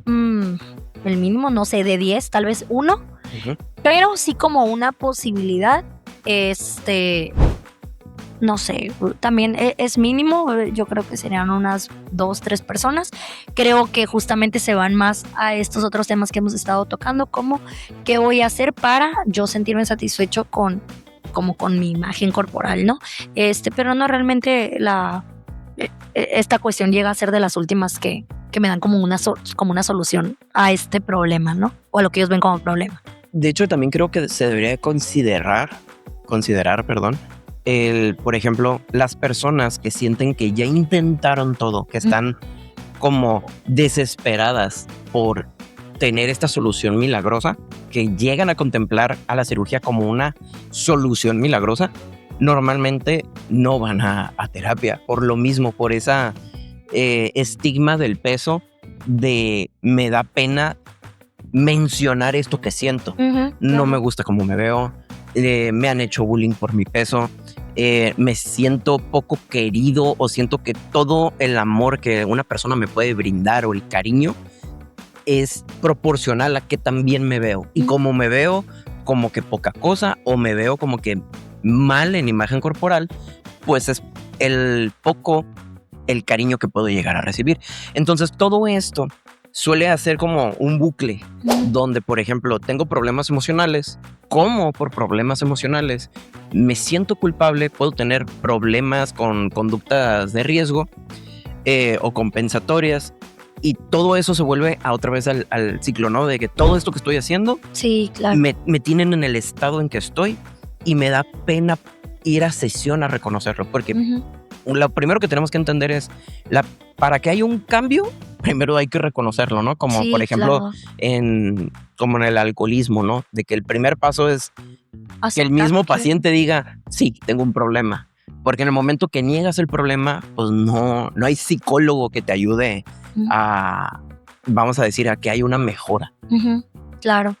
[SPEAKER 2] el mínimo, no sé, de 10, tal vez 1, pero sí como una posibilidad, no sé, también es mínimo. Yo creo que serían unas 2, 3 personas. Creo que justamente se van más a estos otros temas que hemos estado tocando, como qué voy a hacer para yo sentirme satisfecho con mi imagen corporal, ¿no? Pero no, realmente esta cuestión llega a ser de las últimas que me dan como una solución a este problema, ¿no? O a lo que ellos ven como problema.
[SPEAKER 1] De hecho, también creo que se debería considerar, por ejemplo, las personas que sienten que ya intentaron todo, que están como desesperadas por tener esta solución milagrosa, que llegan a contemplar a la cirugía como una solución milagrosa, normalmente no van a terapia por lo mismo, por esa estigma del peso, de me da pena mencionar esto que siento. No me gusta cómo me veo, me han hecho bullying por mi peso, me siento poco querido, o siento que todo el amor que una persona me puede brindar o el cariño es proporcional a que también me veo. Y como me veo como que poca cosa, o me veo como que mal en imagen corporal, pues es el cariño que puedo llegar a recibir. Entonces todo esto suele hacer como un bucle donde, por ejemplo, tengo problemas emocionales, como por problemas emocionales me siento culpable, puedo tener problemas con conductas de riesgo o compensatorias, y todo eso se vuelve a otra vez al ciclo, ¿no? De que todo esto que estoy haciendo,
[SPEAKER 2] sí, claro,
[SPEAKER 1] me tienen en el estado en que estoy, y me da pena ir a sesión a reconocerlo, porque lo primero que tenemos que entender es, para que haya un cambio, primero hay que reconocerlo, ¿no? Como
[SPEAKER 2] sí,
[SPEAKER 1] por ejemplo,
[SPEAKER 2] claro,
[SPEAKER 1] como en el alcoholismo, ¿no? De que el primer paso es que el mismo paciente diga, sí, tengo un problema. Porque en el momento que niegas el problema, pues no hay psicólogo que te ayude a, vamos a decir, a que haya una mejora.
[SPEAKER 2] Claro.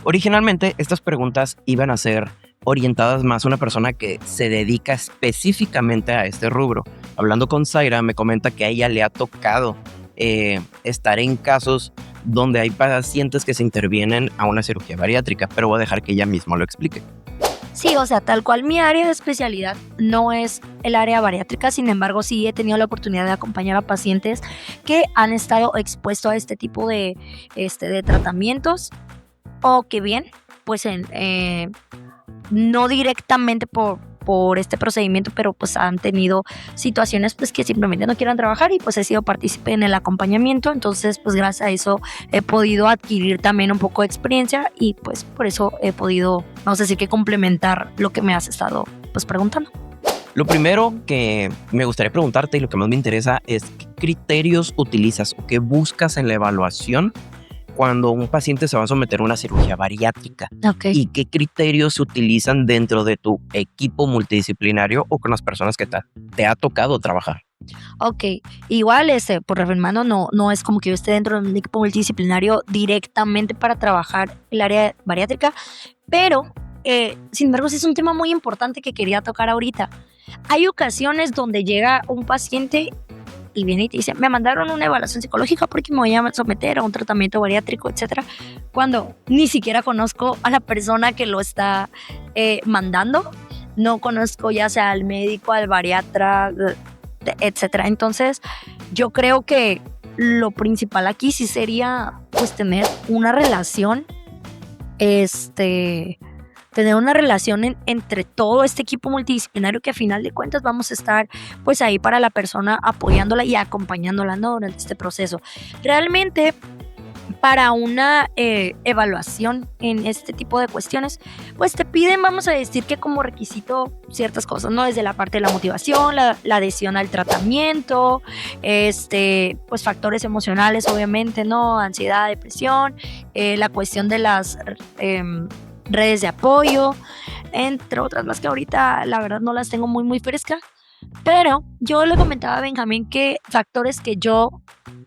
[SPEAKER 1] Originalmente, estas preguntas iban a ser orientadas más a una persona que se dedica específicamente a este rubro. Hablando con Zaira, me comenta que a ella le ha tocado estar en casos donde hay pacientes que se intervienen a una cirugía bariátrica, pero voy a dejar que ella misma lo explique.
[SPEAKER 2] Sí, o sea, tal cual mi área de especialidad no es el área bariátrica, sin embargo sí he tenido la oportunidad de acompañar a pacientes que han estado expuestos a este tipo de tratamientos, o que bien, pues no directamente por este procedimiento, pero pues han tenido situaciones pues que simplemente no quieran trabajar, y pues he sido partícipe en el acompañamiento. Entonces pues gracias a eso he podido adquirir también un poco de experiencia, y pues por eso he podido, vamos a decir, que complementar lo que me has estado pues preguntando.
[SPEAKER 1] Lo primero que me gustaría preguntarte, y lo que más me interesa, es qué criterios utilizas o qué buscas en la evaluación cuando un paciente se va a someter a una cirugía bariátrica.
[SPEAKER 2] Okay.
[SPEAKER 1] ¿Y qué criterios se utilizan dentro de tu equipo multidisciplinario o con las personas que te ha tocado trabajar?
[SPEAKER 2] Ok, igual por reafirmando, no es como que yo esté dentro de un equipo multidisciplinario directamente para trabajar el área bariátrica, pero sin embargo sí es un tema muy importante que quería tocar ahorita. Hay ocasiones donde llega un paciente y viene y te dice, me mandaron una evaluación psicológica porque me voy a someter a un tratamiento bariátrico, etcétera, cuando ni siquiera conozco a la persona que lo está mandando, no conozco ya sea al médico, al bariatra, etcétera. Entonces yo creo que lo principal aquí sí sería pues tener una relación tener una relación entre todo este equipo multidisciplinario que a final de cuentas vamos a estar pues ahí para la persona apoyándola y acompañándola, ¿no? Durante este proceso. Realmente para una evaluación en este tipo de cuestiones, pues te piden, vamos a decir que como requisito ciertas cosas, ¿no? Desde la parte de la motivación, la adhesión al tratamiento, pues factores emocionales, obviamente, ¿no? Ansiedad, depresión, la cuestión de las redes de apoyo, entre otras más que ahorita la verdad no las tengo muy fresca, pero yo le comentaba a Benjamín que factores que yo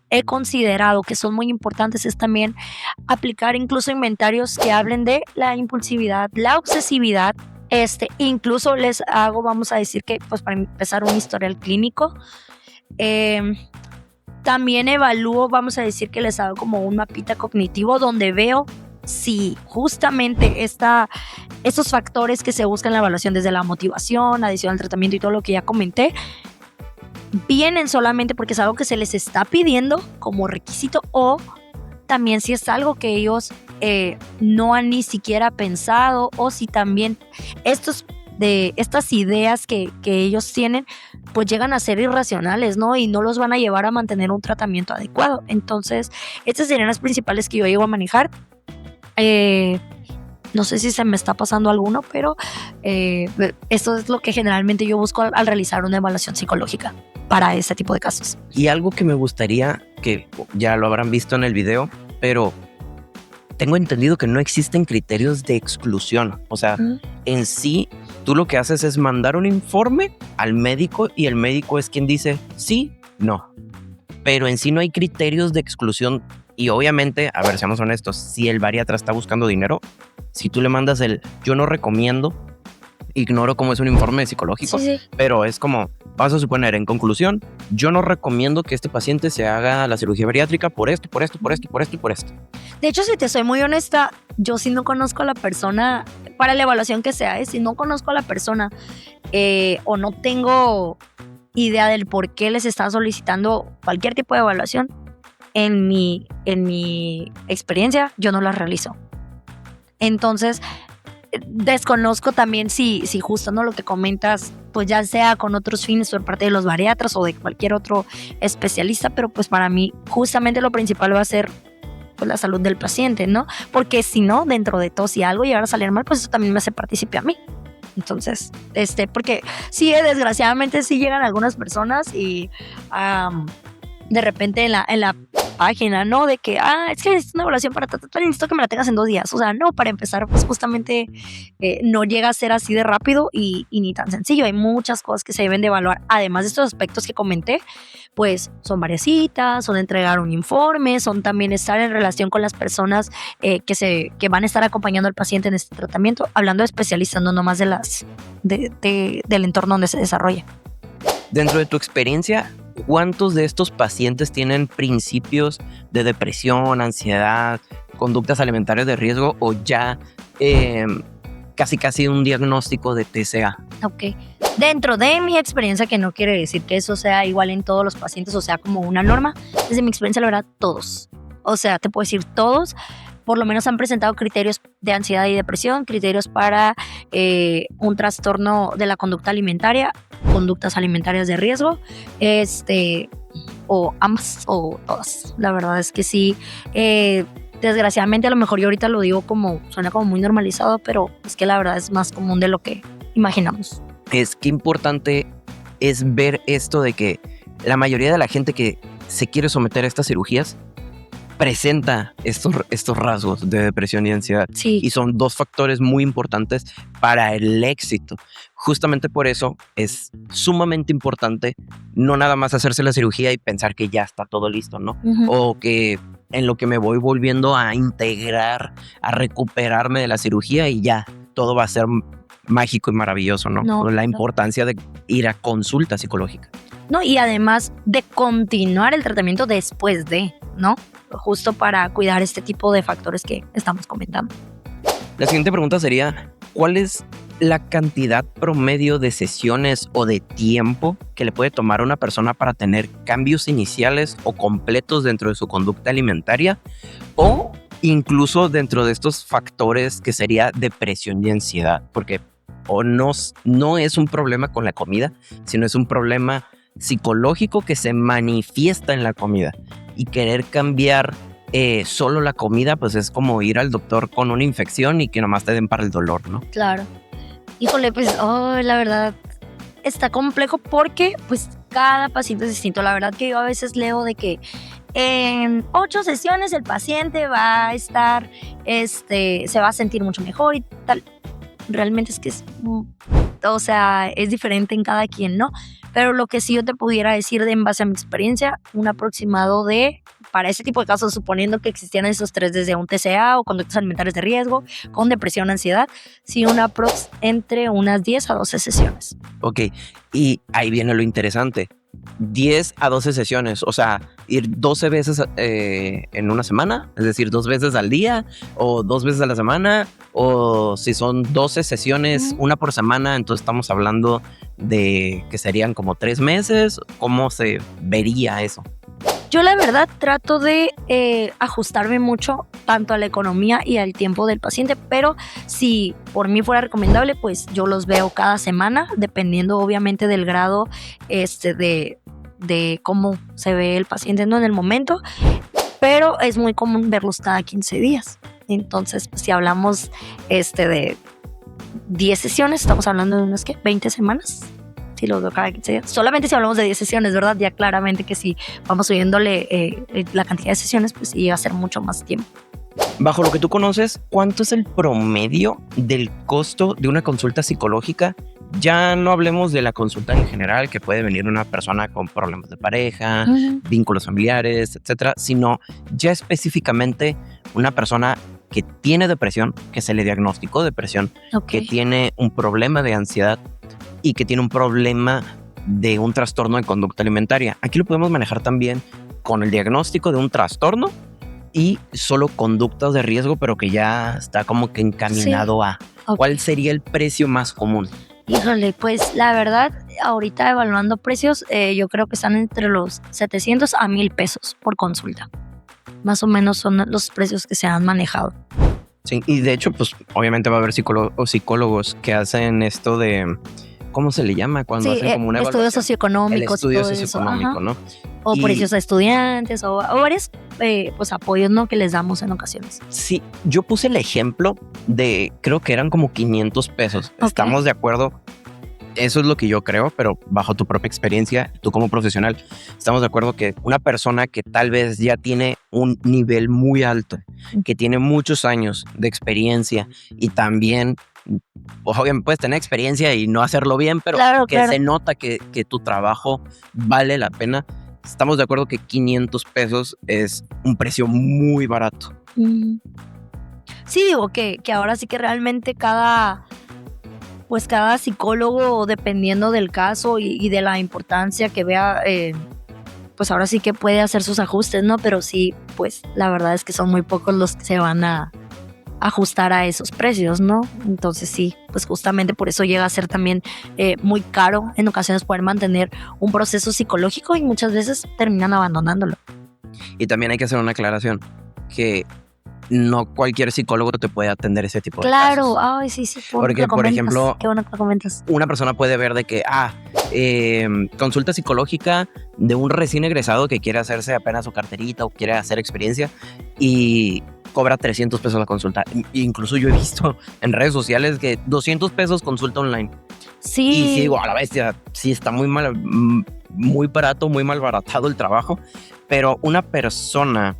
[SPEAKER 2] he considerado que son muy importantes es también aplicar incluso inventarios que hablen de la impulsividad, la obsesividad, incluso les hago, vamos a decir que, pues para empezar, un historial clínico. También evalúo, vamos a decir que les hago como un mapita cognitivo donde veo si justamente estos factores que se buscan en la evaluación, desde la motivación, adición al tratamiento y todo lo que ya comenté, vienen solamente porque es algo que se les está pidiendo como requisito, o también si es algo que ellos no han ni siquiera pensado, o si también estas ideas que ellos tienen pues llegan a ser irracionales, ¿no? Y no los van a llevar a mantener un tratamiento adecuado. Entonces, estas serían las principales que yo llego a manejar. No sé si se me está pasando alguno, pero esto es lo que generalmente yo busco al realizar una evaluación psicológica para este tipo de casos.
[SPEAKER 1] Y algo que me gustaría, que ya lo habrán visto en el video, pero tengo entendido que no existen criterios de exclusión. O sea, en sí, tú lo que haces es mandar un informe al médico y el médico es quien dice sí, no. Pero en sí no hay criterios de exclusión. Y obviamente, a ver, seamos honestos, si el bariatra está buscando dinero, si tú le mandas yo no recomiendo, ignoro cómo es un informe psicológico, sí. Pero es como, vas a suponer, en conclusión, yo no recomiendo que este paciente se haga la cirugía bariátrica por esto.
[SPEAKER 2] De hecho, si te soy muy honesta, yo sí no conozco a la persona, para la evaluación que sea, si no conozco a la persona o no tengo idea del por qué les están solicitando cualquier tipo de evaluación, en mi experiencia, yo no las realizo. Entonces, desconozco también si justo, ¿no?, lo que comentas, pues ya sea con otros fines por parte de los bariatras o de cualquier otro especialista, pero pues para mí justamente lo principal va a ser pues la salud del paciente, ¿no? Porque si no, dentro de todo, si algo llegara a salir mal, pues eso también me hace partícipe a mí. Entonces, porque sí, desgraciadamente sí llegan algunas personas y de repente en la página, ¿no? De que, es que necesito una evaluación para tratar, necesito que me la tengas en 2 días. O sea, no, para empezar, pues justamente no llega a ser así de rápido y ni tan sencillo. Hay muchas cosas que se deben de evaluar. Además de estos aspectos que comenté, pues son varias citas, son entregar un informe, son también estar en relación con las personas que van a estar acompañando al paciente en este tratamiento, hablando de especialistas, no nomás del entorno donde se desarrolla.
[SPEAKER 1] Dentro de tu experiencia, ¿cuántos de estos pacientes tienen principios de depresión, ansiedad, conductas alimentarias de riesgo o ya casi un diagnóstico de TCA?
[SPEAKER 2] Ok. Dentro de mi experiencia, que no quiere decir que eso sea igual en todos los pacientes, o sea, como una norma, desde mi experiencia, la verdad, todos. O sea, te puedo decir todos. Por lo menos han presentado criterios de ansiedad y depresión, criterios para un trastorno de la conducta alimentaria, conductas alimentarias de riesgo, o ambas o todas. La verdad es que sí. Desgraciadamente, a lo mejor yo ahorita lo digo suena como muy normalizado, pero es que la verdad es más común de lo que imaginamos.
[SPEAKER 1] Es que importante es ver esto de que la mayoría de la gente que se quiere someter a estas cirugías presenta estos rasgos de depresión y ansiedad.
[SPEAKER 2] Sí.
[SPEAKER 1] Y son 2 factores muy importantes para el éxito. Justamente por eso es sumamente importante no nada más hacerse la cirugía y pensar que ya está todo listo, ¿no? Uh-huh. O que en lo que me voy volviendo a integrar, a recuperarme de la cirugía y ya todo va a ser mágico y maravilloso, ¿no? La importancia de ir a consulta psicológica.
[SPEAKER 2] No, y además de continuar el tratamiento después de, ¿no? Justo para cuidar este tipo de factores que estamos comentando.
[SPEAKER 1] La siguiente pregunta sería, ¿cuál es la cantidad promedio de sesiones o de tiempo que le puede tomar a una persona para tener cambios iniciales o completos dentro de su conducta alimentaria? O incluso dentro de estos factores que sería depresión y ansiedad, porque o no es un problema con la comida, sino es un problema psicológico que se manifiesta en la comida. Y querer cambiar solo la comida, pues es como ir al doctor con una infección y que nomás te den para el dolor, ¿no?
[SPEAKER 2] Claro. Híjole, pues, la verdad, está complejo porque, pues, cada paciente es distinto. La verdad que yo a veces leo de que en 8 sesiones el paciente va a estar, se va a sentir mucho mejor y tal. Realmente es que o sea, es diferente en cada quien, ¿no? Pero lo que sí yo te pudiera decir en base a mi experiencia, un aproximado para ese tipo de casos, suponiendo que existieran esos 3 desde un TCA o conductas alimentarias de riesgo, con depresión, ansiedad, sí un aprox entre unas 10 a 12 sesiones.
[SPEAKER 1] Ok, y ahí viene lo interesante. 10 a 12 sesiones, o sea, ir 12 veces en una semana, es decir, 2 veces al día o 2 veces a la semana, o si son 12 sesiones, una por semana, entonces estamos hablando de que serían como 3 meses. ¿Cómo se vería eso?
[SPEAKER 2] Yo la verdad trato de ajustarme mucho tanto a la economía y al tiempo del paciente, pero si por mí fuera recomendable, pues yo los veo cada semana, dependiendo obviamente del grado de cómo se ve el paciente, ¿no? En el momento, pero es muy común verlos cada 15 días. Entonces, pues, si hablamos de 10 sesiones, estamos hablando de unas 20 semanas. Si los veo cada 15 días. Solamente si hablamos de 10 sesiones, ¿verdad? Ya claramente que si vamos subiéndole la cantidad de sesiones, pues sí va a ser mucho más tiempo.
[SPEAKER 1] Bajo lo que tú conoces, ¿cuánto es el promedio del costo de una consulta psicológica? Ya no hablemos de la consulta en general, que puede venir una persona con problemas de pareja, vínculos familiares, etcétera, sino ya específicamente una persona que tiene depresión, que se le diagnosticó depresión, que tiene un problema de ansiedad y que tiene un problema de un trastorno de conducta alimentaria. Aquí lo podemos manejar también con el diagnóstico de un trastorno y solo conductas de riesgo, pero que ya está como que encaminado a ¿cuál sería el precio más común?
[SPEAKER 2] Híjole, pues la verdad, ahorita evaluando precios, yo creo que están entre los 700 a 1,000 pesos por consulta. Más o menos son los precios que se han manejado.
[SPEAKER 1] Sí, y de hecho, pues obviamente va a haber psicólogos que hacen esto de... ¿Cómo se le llama? Cuando hacen como una
[SPEAKER 2] estudios socioeconómicos.
[SPEAKER 1] El estudio socioeconómico, ¿no?
[SPEAKER 2] O precios a estudiantes o varios pues apoyos, ¿no? Que les damos en ocasiones.
[SPEAKER 1] Sí, yo puse el ejemplo de, creo que eran como 500 pesos. Estamos de acuerdo. Eso es lo que yo creo, pero bajo tu propia experiencia, tú como profesional, estamos de acuerdo que una persona que tal vez ya tiene un nivel muy alto, que tiene muchos años de experiencia y también, obviamente puedes tener experiencia y no hacerlo bien, pero se nota que tu trabajo vale la pena. Estamos de acuerdo que 500 pesos es un precio muy barato.
[SPEAKER 2] Sí, digo que ahora sí que realmente cada psicólogo, dependiendo del caso y de la importancia que vea, pues ahora sí que puede hacer sus ajustes, ¿no? Pero sí, pues la verdad es que son muy pocos los que se van a ajustar a esos precios, ¿no? Entonces sí, pues justamente por eso llega a ser también muy caro en ocasiones poder mantener un proceso psicológico y muchas veces terminan abandonándolo.
[SPEAKER 1] Y también hay que hacer una aclaración, que no cualquier psicólogo te puede atender ese tipo de casos.
[SPEAKER 2] Claro, ay, sí,
[SPEAKER 1] porque, por ejemplo,
[SPEAKER 2] qué bueno que lo comentas.
[SPEAKER 1] Una persona puede ver de que, consulta psicológica de un recién egresado que quiere hacerse apenas su carterita o quiere hacer experiencia y cobra 300 pesos la consulta. Incluso yo he visto en redes sociales que 200 pesos consulta online.
[SPEAKER 2] Sí.
[SPEAKER 1] Y sí digo, a la bestia, sí está muy barato, muy mal baratado el trabajo, pero una persona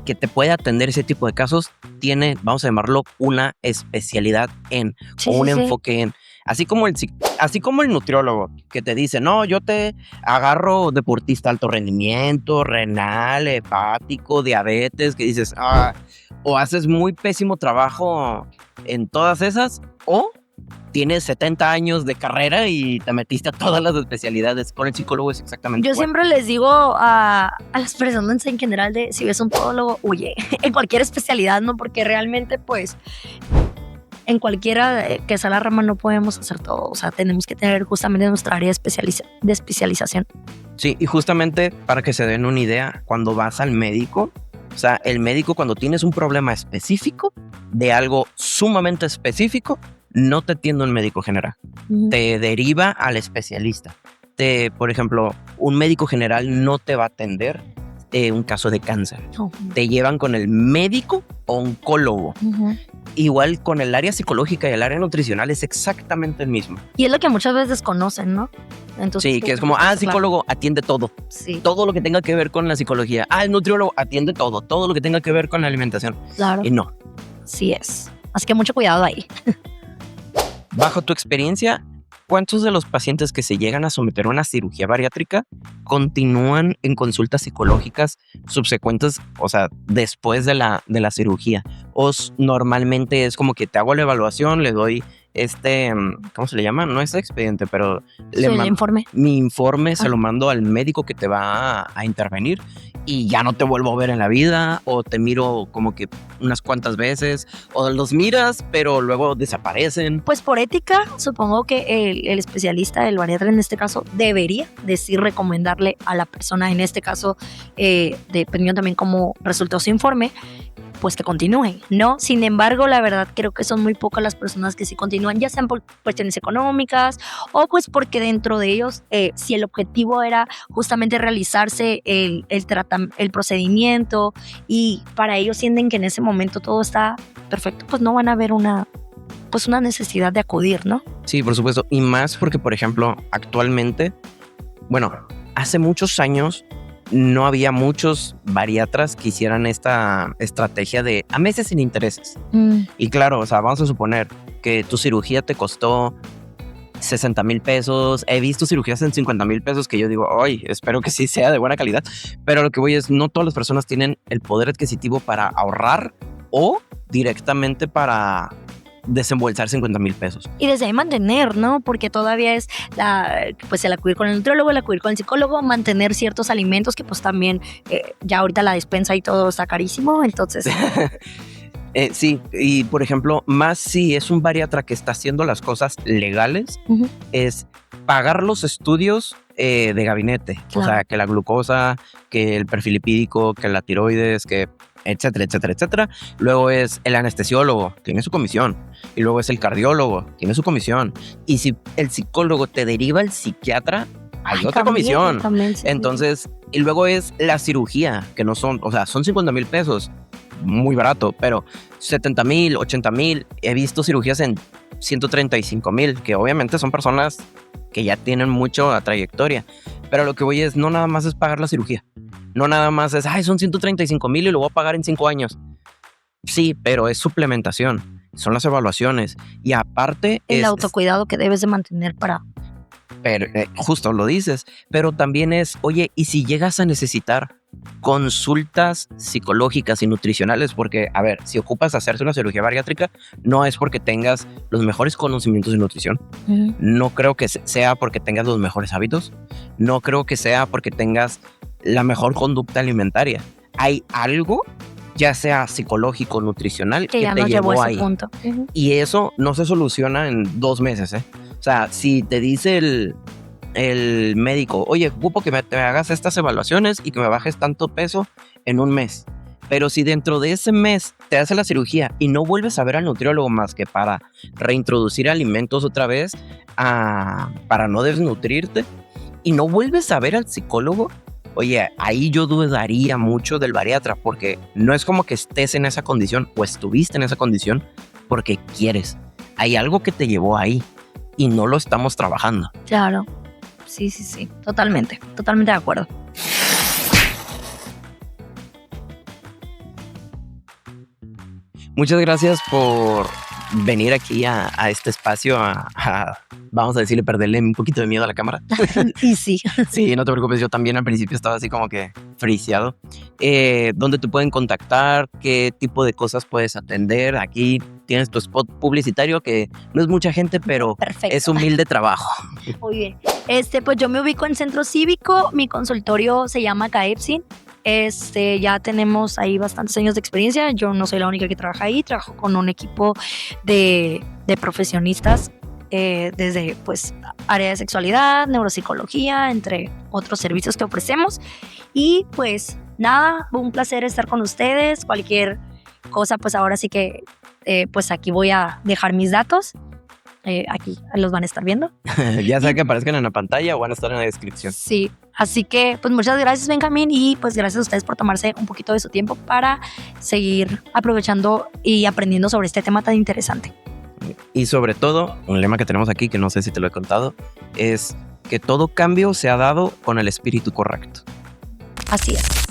[SPEAKER 1] que te puede atender ese tipo de casos tiene, vamos a llamarlo, una especialidad o un enfoque en. Así como el nutriólogo que te dice, no, yo te agarro deportista alto rendimiento, renal, hepático, diabetes, que dices, o haces muy pésimo trabajo en todas esas, o tienes 70 años de carrera y te metiste a todas las especialidades. Con el psicólogo es exactamente igual.
[SPEAKER 2] Yo siempre les digo a las personas en general de si ves un podólogo, huye en cualquier especialidad, ¿no? Porque realmente, pues, en cualquiera que sea la rama no podemos hacer todo. O sea, tenemos que tener justamente nuestra área de especialización.
[SPEAKER 1] Sí, y justamente para que se den una idea, cuando vas al médico, O sea, el médico cuando tienes un problema específico de algo sumamente específico, no te atiende un médico general. Te deriva al especialista. Por ejemplo, un médico general no te va a atender un caso de cáncer. Te llevan con el médico oncólogo. Igual con el área psicológica y el área nutricional es exactamente el mismo.
[SPEAKER 2] Y es lo que muchas veces desconocen, ¿no? Entonces,
[SPEAKER 1] sí, que es como, psicólogo atiende todo.
[SPEAKER 2] Sí.
[SPEAKER 1] Todo lo que tenga que ver con la psicología. El nutriólogo atiende todo. Todo lo que tenga que ver con la alimentación.
[SPEAKER 2] Claro.
[SPEAKER 1] Y no.
[SPEAKER 2] Sí es. Así que mucho cuidado ahí.
[SPEAKER 1] Bajo tu experiencia, ¿cuántos de los pacientes que se llegan a someter a una cirugía bariátrica continúan en consultas psicológicas subsecuentes, o sea, después de la cirugía? O normalmente es como que te hago la evaluación, le doy ¿cómo se le llama? No es expediente, pero
[SPEAKER 2] el informe.
[SPEAKER 1] Mi informe se lo mando al médico que te va a intervenir y ya no te vuelvo a ver en la vida, o te miro como que unas cuantas veces, o los miras pero luego desaparecen.
[SPEAKER 2] Pues por ética, supongo que el especialista, el bariatra en este caso, debería decir, recomendarle a la persona, en este caso, dependiendo también cómo resultó su informe, pues que continúen, ¿no? Sin embargo, la verdad creo que son muy pocas las personas que sí continúan, ya sean por cuestiones económicas o pues porque dentro de ellos, si el objetivo era justamente realizarse el procedimiento y para ellos sienten que en ese momento todo está perfecto, pues no van a ver una necesidad de acudir, ¿no?
[SPEAKER 1] Sí, por supuesto, y más porque, por ejemplo, actualmente, bueno, hace muchos años no había muchos bariatras que hicieran esta estrategia de a meses sin intereses. Y claro, o sea, vamos a suponer que tu cirugía te costó 60,000 pesos. He visto cirugías en 50,000 pesos que yo digo, ay, espero que sí sea de buena calidad. Pero lo que voy es, no todas las personas tienen el poder adquisitivo para ahorrar o directamente para desembolsar 50,000 pesos.
[SPEAKER 2] Y desde ahí mantener, ¿no? Porque todavía es el acudir con el nutriólogo, el acudir con el psicólogo, mantener ciertos alimentos que pues también ya ahorita la despensa y todo está carísimo, entonces...
[SPEAKER 1] Sí, y por ejemplo, más si es un bariatra que está haciendo las cosas legales, es pagar los estudios de gabinete. Claro. O sea, que la glucosa, que el perfil lipídico, que la tiroides, que etcétera, etcétera, etcétera. Luego es el anestesiólogo, tiene su comisión. Y luego es el cardiólogo, tiene su comisión. Y si el psicólogo te deriva al psiquiatra, hay otra comisión.
[SPEAKER 2] También, sí.
[SPEAKER 1] Entonces, y luego es la cirugía, que no son, o sea, son 50,000 pesos. Muy barato, pero 70,000, 80,000. He visto cirugías en 135,000, que obviamente son personas que ya tienen mucha trayectoria. Pero lo que voy es, no nada más es pagar la cirugía. No nada más es, son 135,000 y lo voy a pagar en 5 años. Sí, pero es suplementación. Son las evaluaciones. Y aparte
[SPEAKER 2] el autocuidado que debes de mantener para...
[SPEAKER 1] Pero, justo lo dices. Pero también es, oye, ¿y si llegas a necesitar consultas psicológicas y nutricionales? Porque, a ver, si ocupas hacerse una cirugía bariátrica, no es porque tengas los mejores conocimientos de nutrición. No creo que sea porque tengas los mejores hábitos. No creo que sea porque tengas la mejor conducta alimentaria. Hay algo, ya sea psicológico, nutricional, que
[SPEAKER 2] ya
[SPEAKER 1] te
[SPEAKER 2] nos
[SPEAKER 1] llevó
[SPEAKER 2] llevó a
[SPEAKER 1] ahí.
[SPEAKER 2] ese punto.
[SPEAKER 1] Y eso no se soluciona en 2 meses, ¿eh? O sea, si te dice el médico, oye, ocupo que me hagas estas evaluaciones y que me bajes tanto peso en 1 mes. Pero si dentro de ese mes te hace la cirugía y no vuelves a ver al nutriólogo más que para reintroducir alimentos otra vez, para no desnutrirte, y no vuelves a ver al psicólogo, oye, ahí yo dudaría mucho del bariatra, porque no es como que estés en esa condición o estuviste en esa condición porque quieres. Hay algo que te llevó ahí y no lo estamos trabajando.
[SPEAKER 2] Claro. Sí, totalmente de acuerdo.
[SPEAKER 1] Muchas gracias por venir aquí a este espacio vamos a decirle, perderle un poquito de miedo a la cámara.
[SPEAKER 2] Y sí.
[SPEAKER 1] Sí, no te preocupes, yo también al principio estaba así como que friseado. ¿Dónde te pueden contactar? ¿Qué tipo de cosas puedes atender? Aquí tienes tu spot publicitario, que no es mucha gente, pero
[SPEAKER 2] perfecto,
[SPEAKER 1] es humilde trabajo.
[SPEAKER 2] Muy bien. Pues yo me ubico en Centro Cívico, mi consultorio se llama CAEPSIN. Ya tenemos ahí bastantes años de experiencia. Yo no soy la única que trabaja ahí, trabajo con un equipo de profesionistas desde pues área de sexualidad, neuropsicología, entre otros servicios que ofrecemos. Y pues nada, un placer estar con ustedes. Cualquier cosa, pues ahora sí que pues aquí voy a dejar mis datos. Aquí los van a estar viendo.
[SPEAKER 1] Ya sea que aparezcan en la pantalla o van a estar en la descripción.
[SPEAKER 2] Sí, así que pues muchas gracias, Benjamín, y pues gracias a ustedes por tomarse un poquito de su tiempo para seguir aprovechando y aprendiendo sobre este tema tan interesante.
[SPEAKER 1] Y sobre todo, un lema que tenemos aquí, que no sé si te lo he contado, es que todo cambio se ha dado con el espíritu correcto.
[SPEAKER 2] Así es.